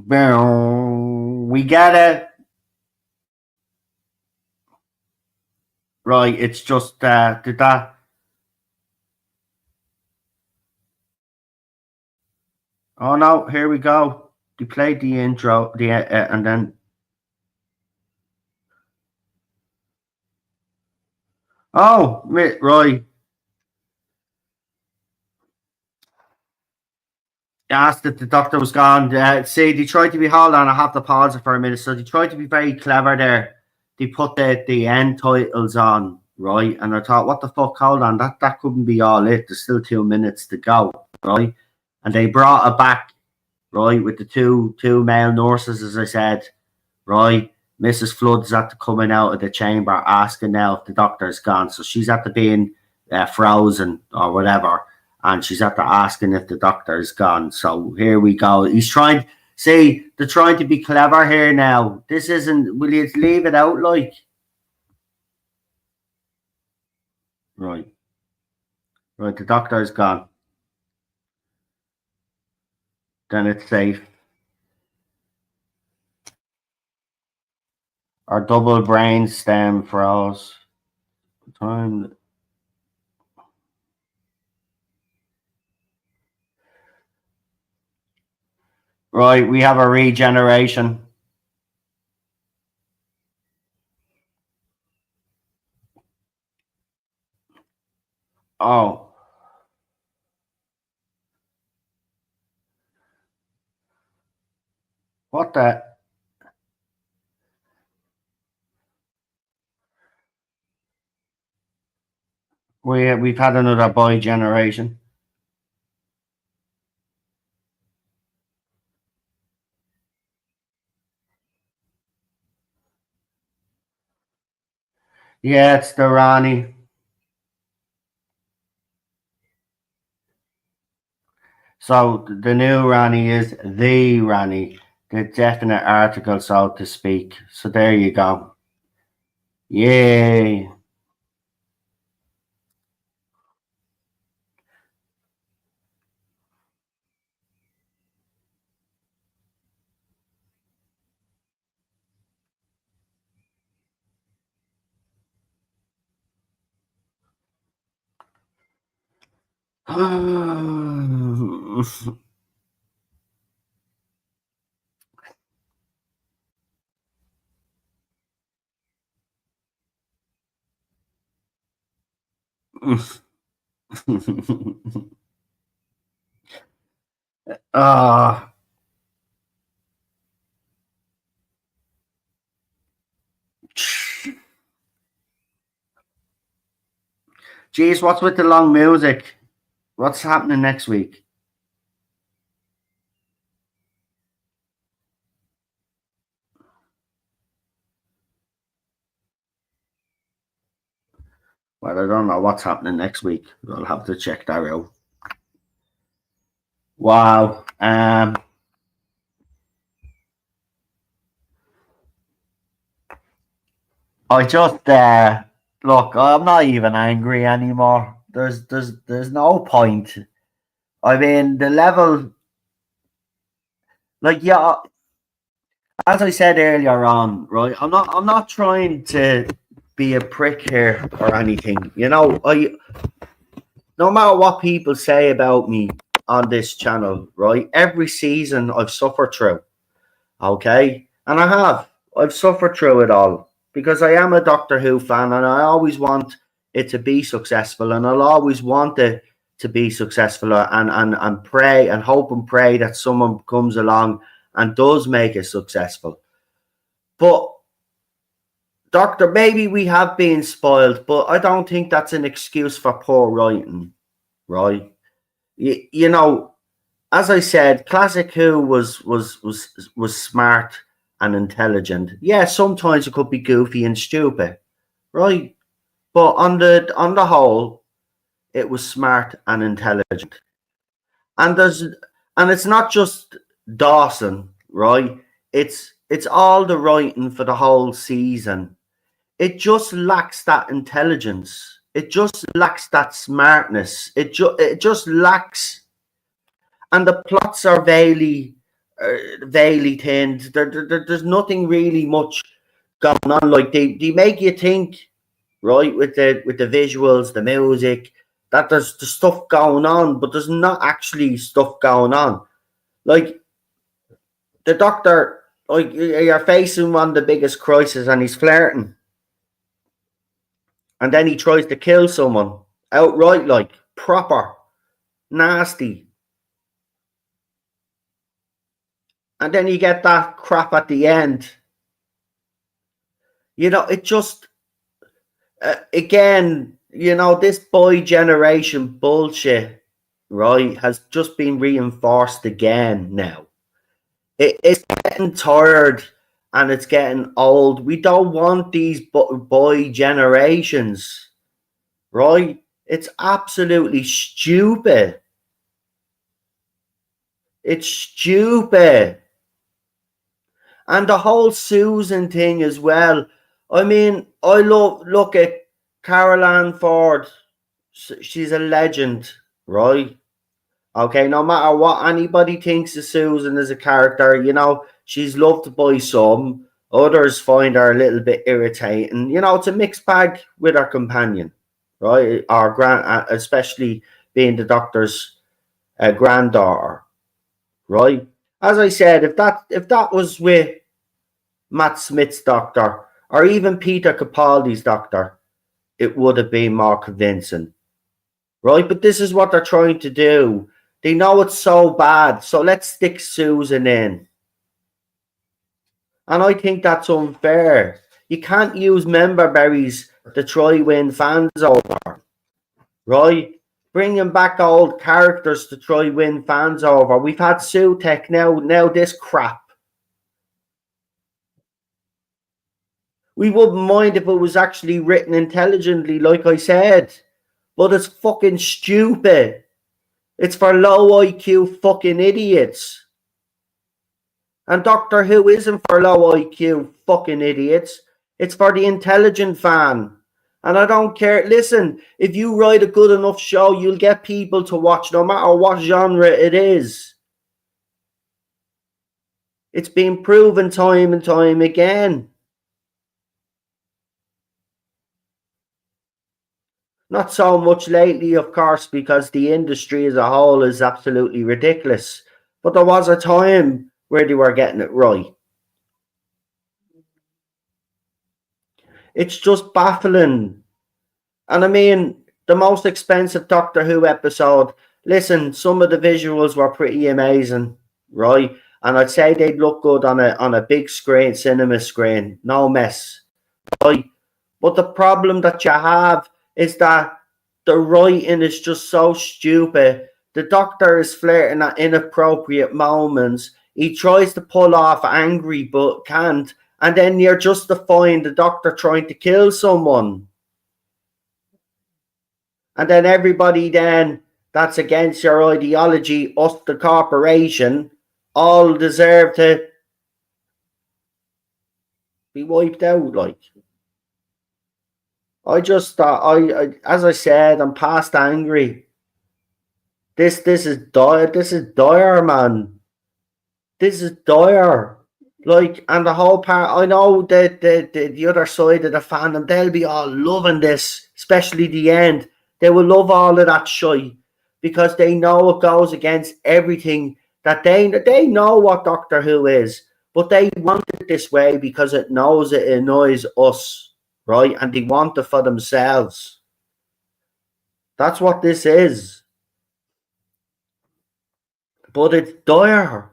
We get it. Right, it's just did that. Oh no, here we go. They played the intro, and then right. Asked if the doctor was gone. Say they tried to be. Hold on, I have to pause it for a minute. So they tried to be very clever there. They put the end titles on, right? And I thought, what the fuck? Hold on, that couldn't be all it. There's still 2 minutes to go, right? And they brought it back, right, with the two male nurses, as I said, right. Mrs. Flood's at the coming out of the chamber asking now if the doctor's gone. So she's at the being frozen or whatever, and she's at the asking if the doctor's gone. So here we go. He's trying. See, they're trying to be clever here now. This isn't. Will you leave it out like? Right. Right. The doctor's gone. Then it's safe. Our double brain stem froze. Time. Right. We have a regeneration. Oh. What the? We've had another boy generation. Yeah, it's the Rani. So the new Rani is the Rani, the definite article, so to speak. So there you go. Yay. Ah, Geez, what's with the long music? What's happening next week? Well, I don't know what's happening next week. I'll have to check that out. Wow. I just look. I'm not even angry anymore. There's no point. I mean, the level, like yeah, as I said earlier on, right? I'm not trying to be a prick here or anything. I no matter what people say about me on this channel, right? Every season I've suffered through, okay? And I have. I've suffered through it all because I am a Doctor Who fan and I always want it to be successful and I'll always want it to be successful and pray and hope and pray that someone comes along and does make it successful. But Doctor, maybe we have been spoiled, but I don't think that's an excuse for poor writing, right? You know, as I said, Classic Who was smart and intelligent. Yeah, sometimes it could be goofy and stupid, right? But on the whole, it was smart and intelligent. And it's not just Dawson, right? It's all the writing for the whole season. It just lacks that intelligence. It just lacks that smartness. It just lacks, and the plots are vaguely thinned. There's nothing really much going on. Like they make you think, right, with the visuals, the music, that there's the stuff going on, but there's not actually stuff going on. Like the Doctor, like you're facing one of the biggest crises, and he's flirting, and then he tries to kill someone outright, like proper nasty, and then you get that crap at the end. It just again, this boy generation bullshit, right, has just been reinforced again now. It's getting tired and it's getting old. We don't want these boy generations, right? It's absolutely stupid. It's stupid. And the whole Susan thing as well. I mean, look at Caroline Ford. She's a legend, right? Okay, no matter what anybody thinks of Susan as a character, she's loved by some. Others find her a little bit irritating. It's a mixed bag with her companion, right? Our especially being the Doctor's granddaughter, right? As I said, if that was with Matt Smith's Doctor or even Peter Capaldi's Doctor, it would have been more convincing, right? But this is what they're trying to do. They know it's so bad, so let's stick Susan in. And I think that's unfair. You can't use member berries to try win fans over, right? Bringing back old characters to try win fans over. We've had Sutek now this crap. We wouldn't mind if it was actually written intelligently, like I said. But it's fucking stupid. It's for low IQ fucking idiots. And Doctor Who isn't for low IQ fucking idiots. It's for the intelligent fan. And I don't care. Listen, if you write a good enough show, you'll get people to watch no matter what genre it is. It's been proven time and time again. Not so much lately, of course, because the industry as a whole is absolutely ridiculous. But there was a time where they were getting it right. It's just baffling. And I mean, the most expensive Doctor Who episode, listen, some of the visuals were pretty amazing, right? And I'd say they'd look good on a big screen, cinema screen, no mess, right? But the problem that you have is that the writing is just so stupid. The doctor is flirting at inappropriate moments. He tries to pull off angry but can't. And then you're justifying the doctor trying to kill someone. And then everybody then that's against your ideology, us the corporation, all deserve to be wiped out. Like, I just thought, I as I said, I'm past angry. This is dire. This is dire, man. This is dire. Like, and the whole part, I know that the other side of the fandom, they'll be all loving this, especially the end. They will love all of that shit because they know it goes against everything that they know what Doctor Who is, but they want it this way because it knows it annoys us, right? And they want it for themselves. That's what this is. But it's dire.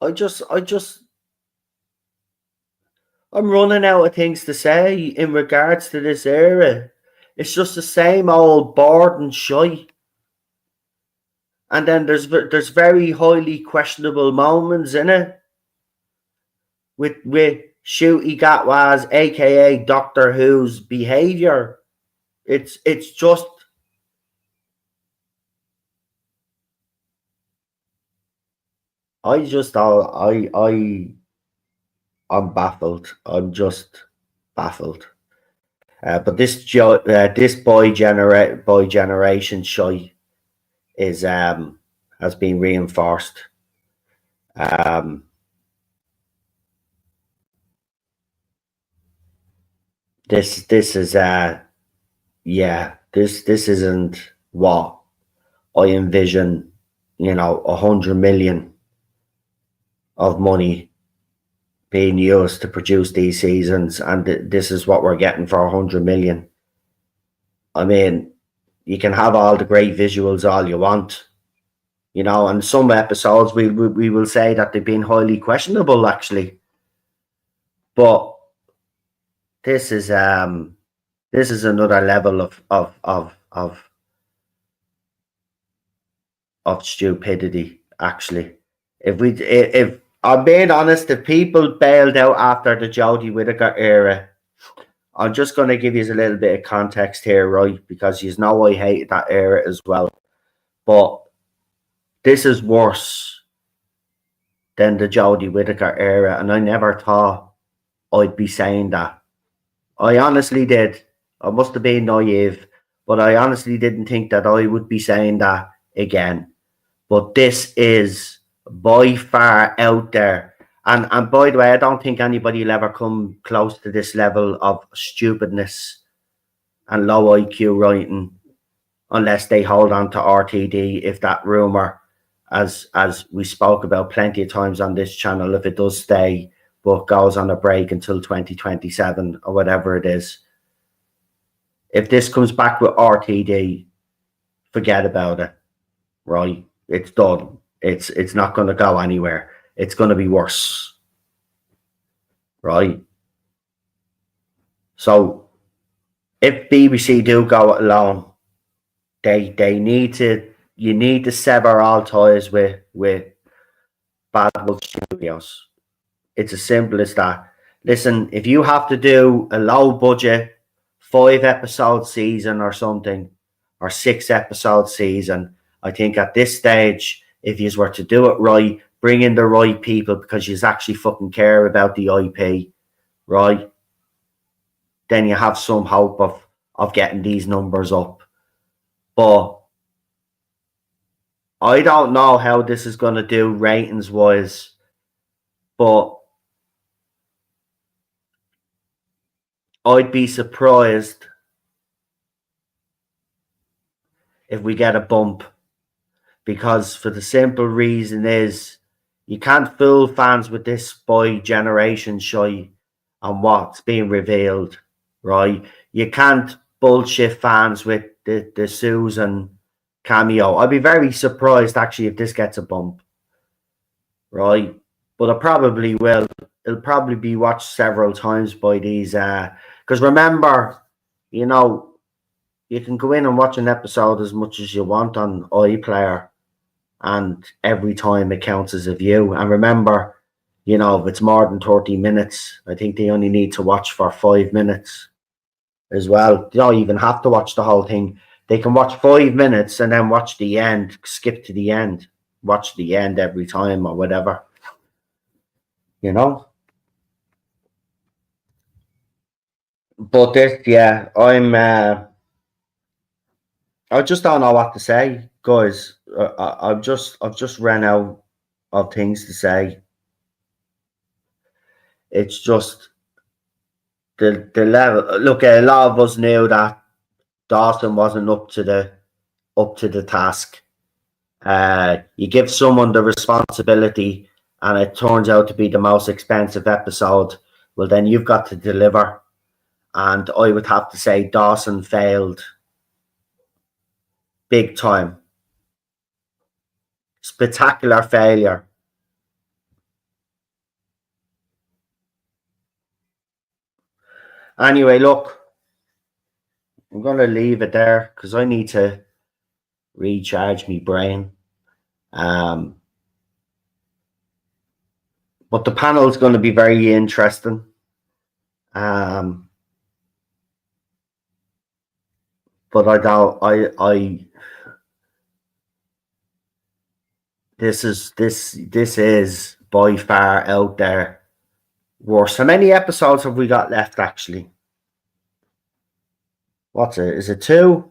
I'm running out of things to say in regards to this era. It's just the same old boring shite. And then there's very highly questionable moments in it. With Shooty Gatwa's, aka Doctor Who's behaviour. It's just I'm baffled. I'm just baffled. But this boy generation shite is has been reinforced. This is this isn't what I envision. 100 million of money being used to produce these seasons, and this is what we're getting for 100 million. I mean, you can have all the great visuals all you want, and some episodes we will say that they've been highly questionable, actually. But this is another level of stupidity, actually. If I'm being honest, if people bailed out after the Jodie Whittaker era, I'm just going to give you a little bit of context here, right? Because you know I hate that era as well. But this is worse than the Jodie Whittaker era, and I never thought I'd be saying that. I honestly did. I must have been naive, but I honestly didn't think that I would be saying that again. But this is by far out there. And by the way, I don't think anybody will ever come close to this level of stupidness and low IQ writing unless they hold on to RTD. If that rumour, as we spoke about plenty of times on this channel, if it does stay but goes on a break until 2027 or whatever it is, if this comes back with RTD, forget about it, right? It's done. It's not going to go anywhere. It's going to be worse, right? So if BBC do go it alone, they need to. You need to sever all ties with Badwood Studios. It's as simple as that. Listen, if you have to do a low budget 5-episode season or something, or 6-episode season, I think at this stage, if you were to do it right, bring in the right people because you actually fucking care about the IP, right? Then you have some hope of getting these numbers up. But I don't know how this is going to do ratings wise, but I'd be surprised if we get a bump, because for the simple reason is you can't fool fans with this boy generation shy and what's being revealed, right? You can't bullshit fans with the Susan cameo. I'd be very surprised actually if this gets a bump, right? But it probably will. It'll probably be watched several times by these Because remember, you know, you can go in and watch an episode as much as you want on iPlayer, and every time it counts as a view. And remember, you know, if it's more than 30 minutes, I think they only need to watch for 5 minutes as well. You don't even have to watch the whole thing. They can watch 5 minutes and then watch the end, skip to the end, watch the end every time or whatever, you know? But this, yeah, I just don't know what to say, guys. I've just ran out of things to say. It's just the level. Look, a lot of us knew that Dawson wasn't up to the task. You give someone the responsibility, and it turns out to be the most expensive episode. Well, then you've got to deliver. And I would have to say Dawson failed big time. Spectacular failure. Anyway, look, I'm going to leave it there because I need to recharge my brain. But the panel is going to be very interesting. But I don't. This is by far out there worse. How many episodes have we got left? Actually, what's it? Is it 2?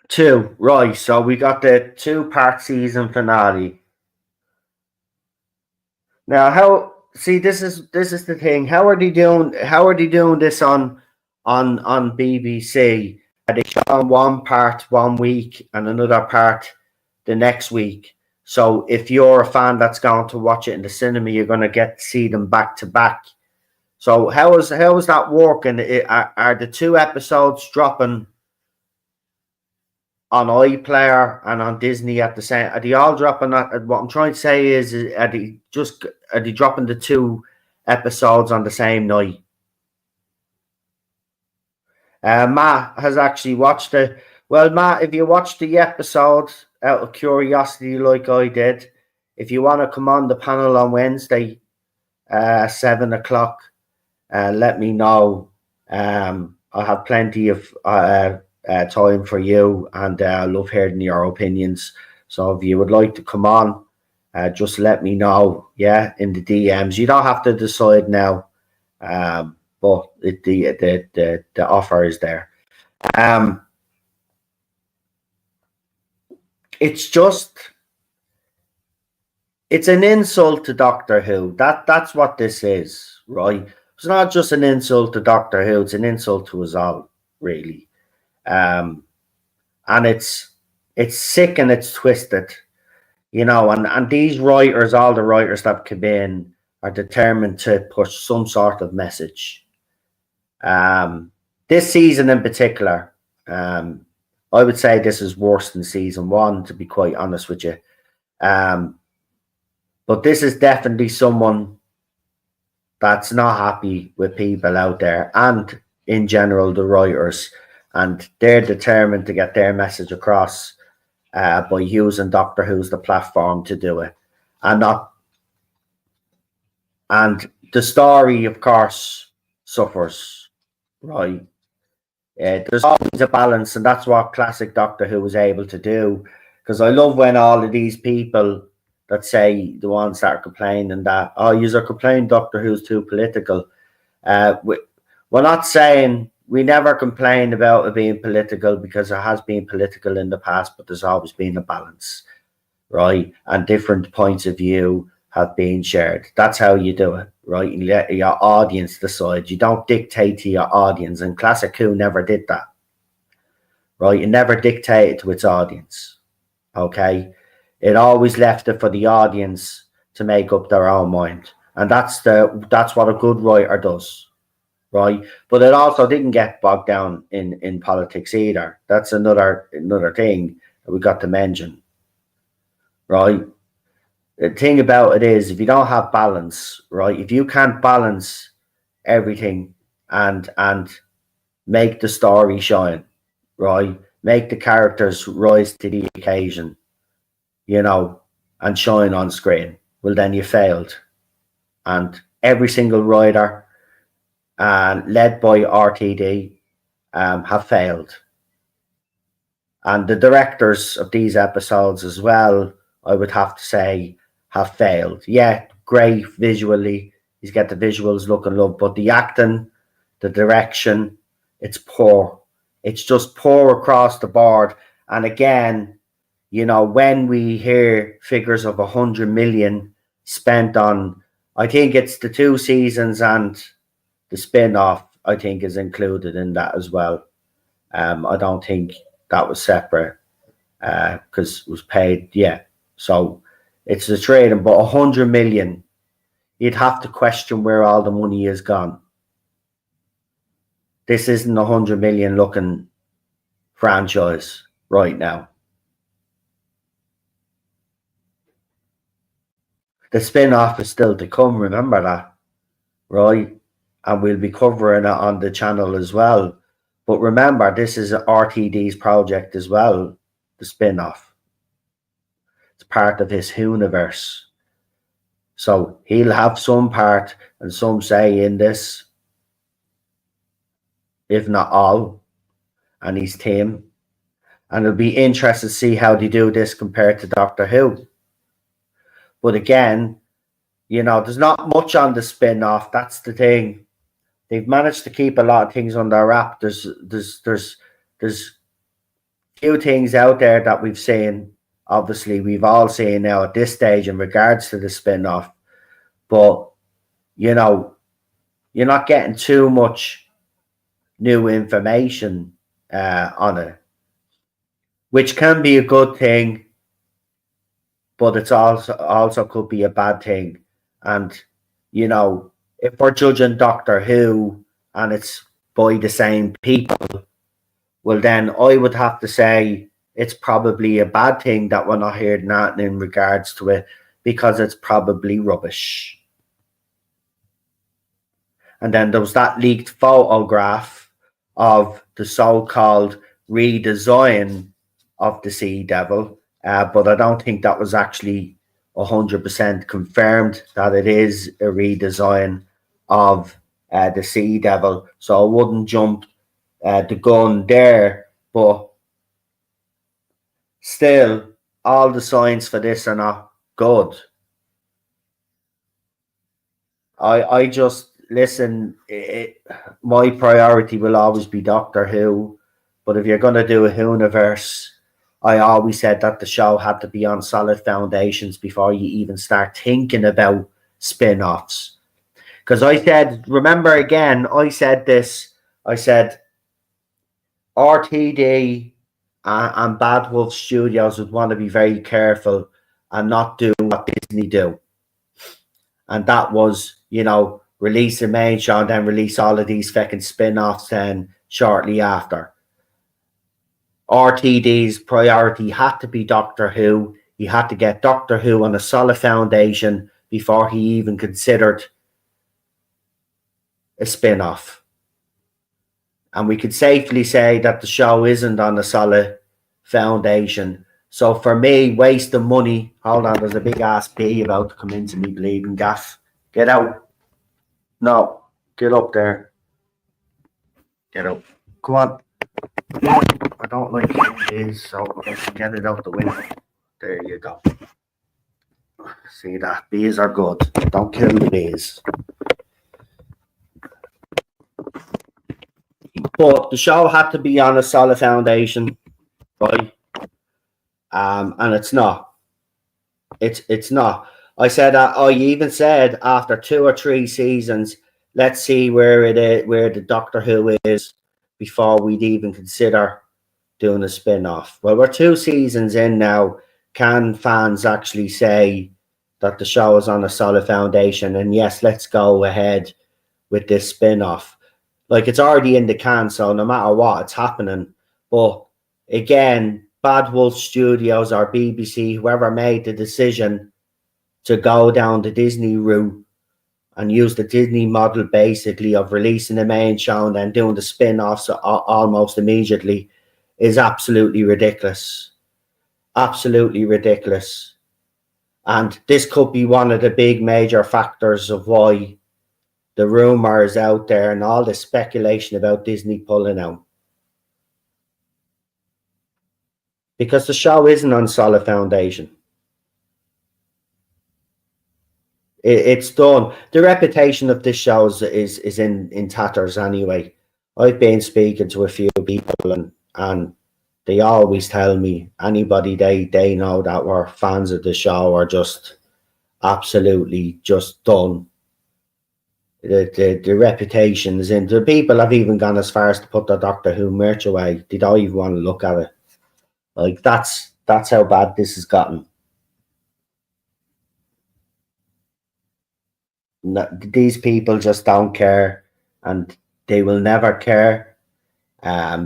Two, right? So we got the 2-part season finale. Now, how? See, this is the thing. How are they doing? How are they doing this on BBC? Are they showing one part 1 week and another part the next week? So if you're a fan that's going to watch it in the cinema, you're going to get to see them back to back. So how is that working? Are the 2 episodes dropping on iPlayer and on Disney at the same? Are they all dropping? What I'm trying to say is, are they dropping the 2 episodes on the same night? Matt has actually watched it. Well, Matt, if you watched the episode out of curiosity, like I did, if you want to come on the panel on Wednesday, 7 o'clock, let me know. I have plenty of time for you, and I love hearing your opinions. So if you would like to come on, just let me know. Yeah, in the DMs. You don't have to decide now, but the offer is there. It's an insult to Doctor Who. That's what this is, right? It's not just an insult to Doctor Who. It's an insult to us all, really. And it's sick and it's twisted, you know. And these writers, all the writers that come in, are determined to push some sort of message. This season in particular, I would say this is worse than season 1, to be quite honest with you. But this is definitely someone that's not happy with people out there, and in general the writers, and they're determined to get their message across by using Doctor Who's the platform to do it, and the story, of course, suffers, right? There's always a balance, and that's what classic Doctor Who was able to do. Because I love when all of these people that say, the ones that are complaining that, oh, you're complaining Doctor Who's too political. We're not saying, we never complained about it being political, because it has been political in the past, but there's always been a balance, right? And different points of view have been shared. That's how you do it, right? You let your audience decide. You don't dictate to your audience, and Classic Who never did that, right? It never dictated to its audience, okay? It always left it for the audience to make up their own mind, and that's what a good writer does, right? But it also didn't get bogged down in politics either. That's another thing that we got to mention, right? The thing about it is, if you don't have balance, right? If you can't balance everything and make the story shine, right? Make the characters rise to the occasion, you know, and shine on screen. Well, then you failed. And every single writer, led by RTD, have failed. And the directors of these episodes as well, I would have to say, have failed. Yeah, great visually. He's got the visuals looking look, but the acting, the direction, it's poor. It's just poor across the board. And again, you know, when we hear figures of 100 million spent on, I think it's the 2 seasons and the spin-off, I think, is included in that as well. I don't think that was separate because it was paid. Yeah, so it's the trading, but 100 million, you'd have to question where all the money is gone. This isn't 100 million looking franchise right now. The spin-off is still to come, remember that, right? And we'll be covering it on the channel as well. But remember, this is RTD's project as well, the spin-off. It's part of his universe. So he'll have some part and some say in this, if not all, and his team. And it'll be interesting to see how they do this compared to Doctor Who. But again, you know, there's not much on the spin-off. That's the thing. They've managed to keep a lot of things under wrap. There's few things out there that we've seen. Obviously, we've all seen now at this stage in regards to the spin-off. But, you know, you're not getting too much new information on it, which can be a good thing, but it's also could be a bad thing. And, you know, if we're judging Doctor Who and it's by the same people, well, then I would have to say it's probably a bad thing that we're not hearing that in regards to it, because it's probably rubbish. And then there was that leaked photograph of the so-called redesign of the Sea Devil, but I don't think that was actually 100% confirmed that it is a redesign of the Sea Devil. So I wouldn't jump the gun there, but still, all the signs for this are not good. I just listen. My priority will always be Doctor Who, but if you're going to do a universe, I always said that the show had to be on solid foundations before you even start thinking about spin-offs. Because I said, remember again, I said this. I said RTD and Bad Wolf Studios would want to be very careful and not do what Disney do. And that was, you know, release the main show and then release all of these fucking spin-offs then shortly after. RTD's priority had to be Doctor Who. He had to get Doctor Who on a solid foundation before he even considered a spin-off. And we could safely say that the show isn't on a solid foundation. So for me, wasting money. Hold on, there's a big ass bee about to come into me bleeding gaff. Get out. No, get up there. Get up. Come on. I don't like bees, so let's get it out the window. There you go. See that? Bees are good. Don't kill the bees. But the show had to be on a solid foundation, right? And it's not. It's not. I said that. I even said after 2 or 3 seasons, let's see where it is, where the Doctor Who is before we'd even consider doing a spin-off. Well, we're 2 seasons in now. Can fans actually say that the show is on a solid foundation? And yes, let's go ahead with this spin-off. Like it's already in the can, so no matter what, it's happening. But again, Bad Wolf Studios or BBC, whoever made the decision to go down the Disney route and use the Disney model basically of releasing the main show and then doing the spin-offs almost immediately is absolutely ridiculous. Absolutely ridiculous. And this could be one of the big major factors of why the rumor is out there and all the speculation about Disney pulling out. Because the show isn't on solid foundation. It's done. The reputation of this show is in tatters anyway. I've been speaking to a few people and they always tell me anybody they know that were fans of the show are just absolutely just done. The reputation is in. The people have even gone as far as to put the Doctor Who merch away. They don't even want to look at it. Like that's how bad this has gotten. These people just don't care, and they will never care.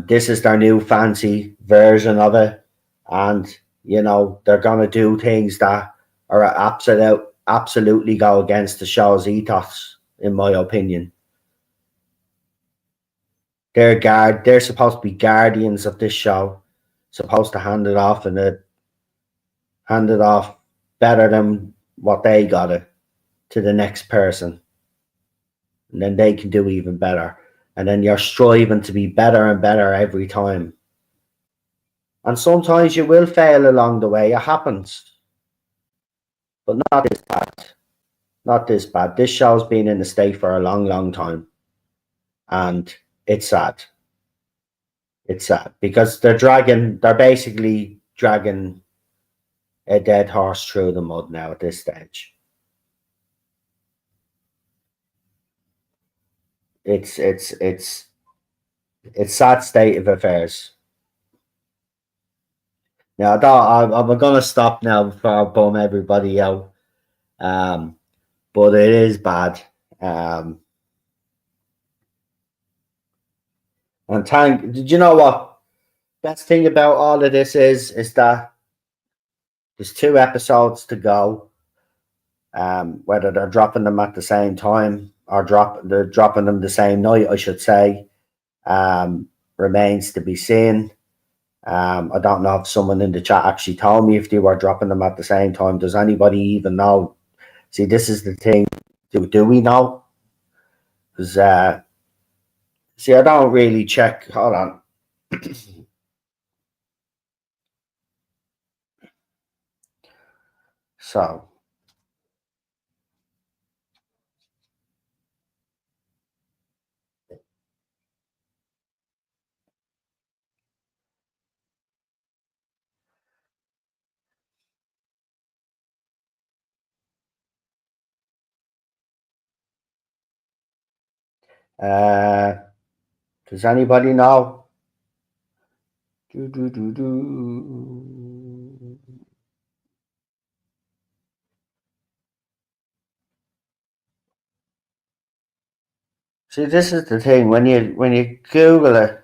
This is their new fancy version of it, and you know they're gonna do things that are absolutely go against the show's ethos, in my opinion. They're supposed to be guardians of this show, supposed to hand it off better than what they got it to the next person, and then they can do even better, and then you're striving to be better and better every time, and sometimes you will fail along the way. It happens, but not this bad. This show's been in the state for a long time, and it's sad because they're basically dragging a dead horse through the mud now at this stage. It's sad state of affairs. Now I'm gonna stop now before I bum everybody out. But it is bad. And did you know what? Best thing about all of this is that there's 2 episodes to go. Whether they're dropping them at the same time or they're dropping them the same night, I should say, remains to be seen. I don't know if someone in the chat actually told me if they were dropping them at the same time. Does anybody even know? See, this is the thing. Do we know? Because see, I don't really check. Hold on. So. Does anybody know? See, this is the thing when you Google it.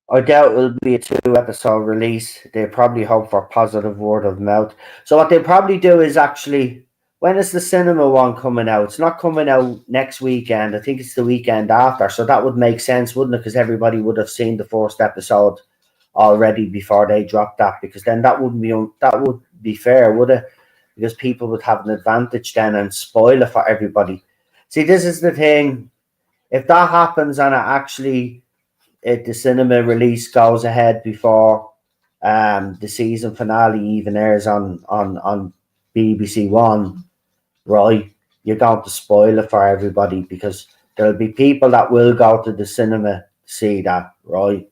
I doubt it'll be a 2-episode release. They probably hope for positive word of mouth. So what they'll probably do is actually, when is the cinema one coming out? It's not coming out next weekend. I think it's the weekend after. So that would make sense, wouldn't it? Because everybody would have seen the first episode already before they dropped that. Because then that would be fair, would it? Because people would have an advantage then and spoil it for everybody. See, this is the thing. If that happens and it actually the cinema release goes ahead before the season finale even airs on BBC One, right? You're going to spoil it for everybody because there'll be people that will go to the cinema to see that, right?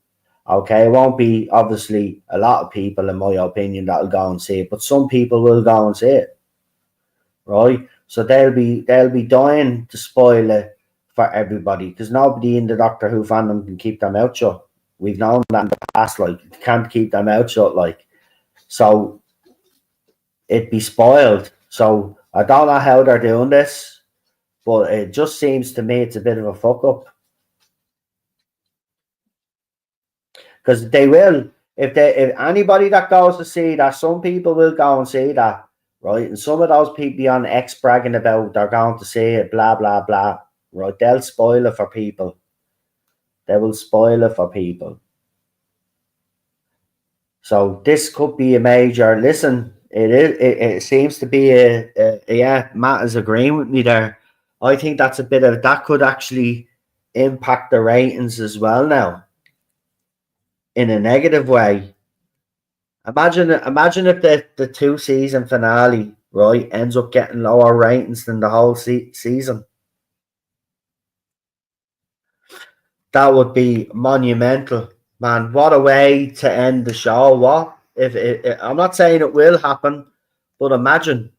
Okay, it won't be obviously a lot of people, in my opinion, that'll go and see it, but some people will go and see it, right? So they'll be dying to spoil it for everybody because nobody in the Doctor Who fandom can keep their mouth shut. We've known that in the past, like, you can't keep their mouth shut, like, so it'd be spoiled. So I don't know how they're doing this, but it just seems to me it's a bit of a fuck up. Because they will, if anybody that goes to see that, some people will go and see that, right? And some of those people on X bragging about they're going to see it, blah blah blah, right? They'll spoil it for people. They will spoil it for people. So this could be a major. Listen, it is. It seems to be a yeah. Matt is agreeing with me there. I think that's a bit of that could actually impact the ratings as well now in a negative way. Imagine if the 2 season finale, right, ends up getting lower ratings than the whole season. That would be monumental, man. What a way to end the show. What if I'm not saying it will happen, but imagine.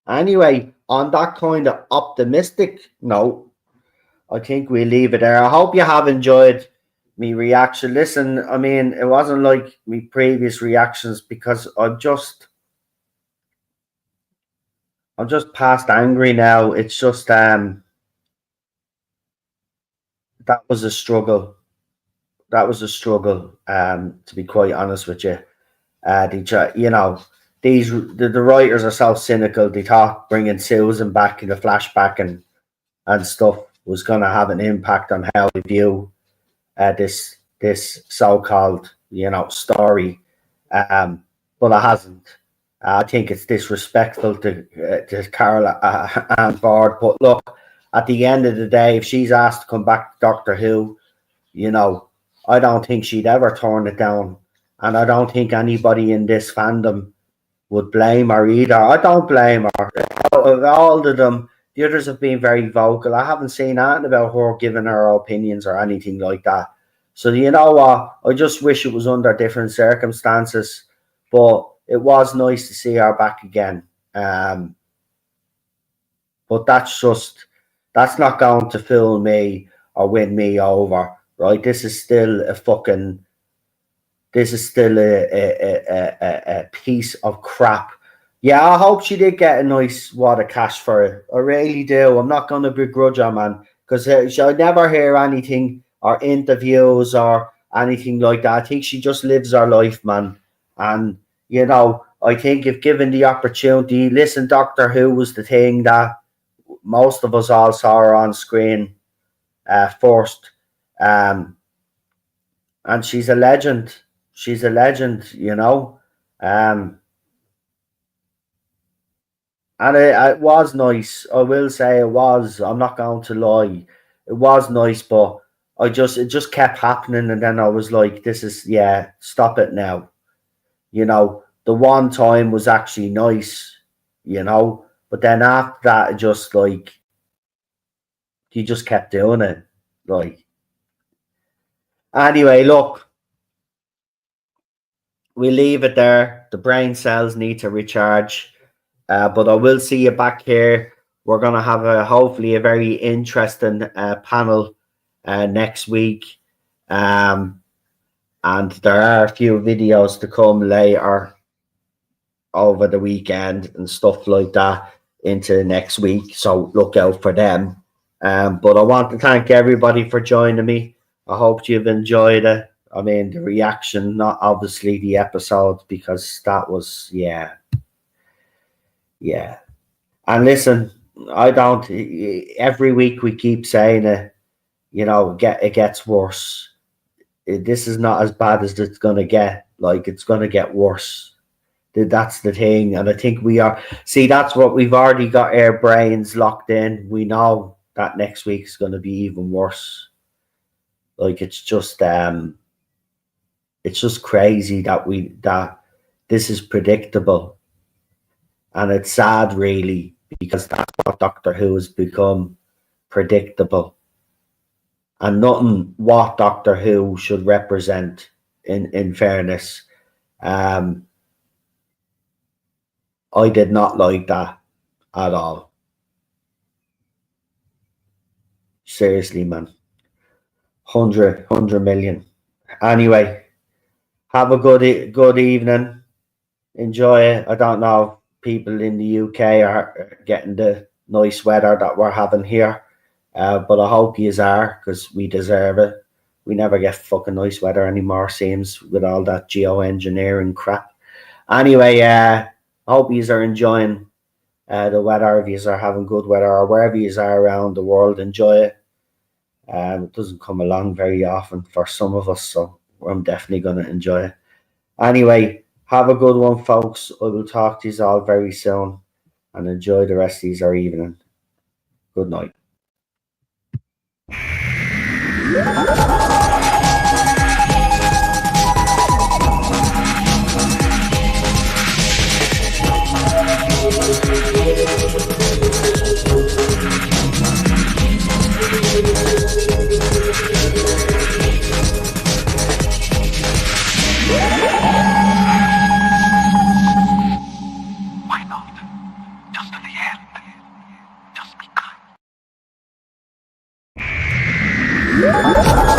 Anyway, on that kind of optimistic note, I think we leave it there. I hope you have enjoyed me reaction. Listen, I mean, it wasn't like me previous reactions because I'm just past angry now. It's just that was a struggle. That was a struggle. To be quite honest with you, you know, the writers are so cynical. They thought bringing Susan back in the flashback and stuff was going to have an impact on how we view this so-called, you know, story, but it hasn't. I think it's disrespectful to Carol and Bard. But look, at the end of the day, if she's asked to come back to Doctor Who, you know, I don't think she'd ever turn it down, and I don't think anybody in this fandom would blame her either. I don't blame her. Of all of them, the others have been very vocal. I haven't seen anything about her giving her opinions or anything like that. So you know what? I just wish it was under different circumstances, but it was nice to see her back again. But that's not going to fool me or win me over, right? This is still a piece of crap. Yeah, I hope she did get a nice wad of cash for it. I really do. I'm not going to begrudge her, man, because she'll never hear anything or interviews or anything like that. I think she just lives her life, man. And, you know, I think if given the opportunity, listen, Doctor Who was the thing that most of us all saw her on screen first. And she's a legend. She's a legend, you know. And it was nice. I will say it was. I'm not going to lie. It was nice, but it just kept happening, and then I was like, "This is stop it now." You know, the one time was actually nice, you know, but then after that, it just like he just kept doing it. Like, anyway, look, we leave it there. The brain cells need to recharge. But I will see you back here. We're going to have hopefully a very interesting panel next week. And there are a few videos to come later over the weekend and stuff like that into next week. So look out for them. But I want to thank everybody for joining me. I hope you've enjoyed it. I mean, the reaction, not obviously the episode, because that was, yeah. And listen, I don't. Every week we keep saying it. You know, it gets worse. This is not as bad as it's gonna get. Like, it's gonna get worse. That's the thing, and I think we are. See, that's what we've already got our brains locked in. We know that next week is gonna be even worse. Like, it's just crazy that this is predictable. And it's sad, really, because that's what Doctor Who has become, predictable. And nothing what Doctor Who should represent, in fairness. I did not like that. at all. Seriously, man. 100 million. Anyway, have a good evening. Enjoy it. I don't know if people in the UK are getting the nice weather that we're having here, but I hope you are, because we deserve it. We never get fucking nice weather anymore, seems, with all that geoengineering crap. Anyway, I hope you are enjoying the weather. If you are having good weather, or wherever you are around the world, enjoy it. It doesn't come along very often for some of us, so I'm definitely going to enjoy it. Anyway, have a good one, folks. I will talk to you all very soon, and enjoy the rest of your evening. Good night. Why not? Just at the end. Just be kind.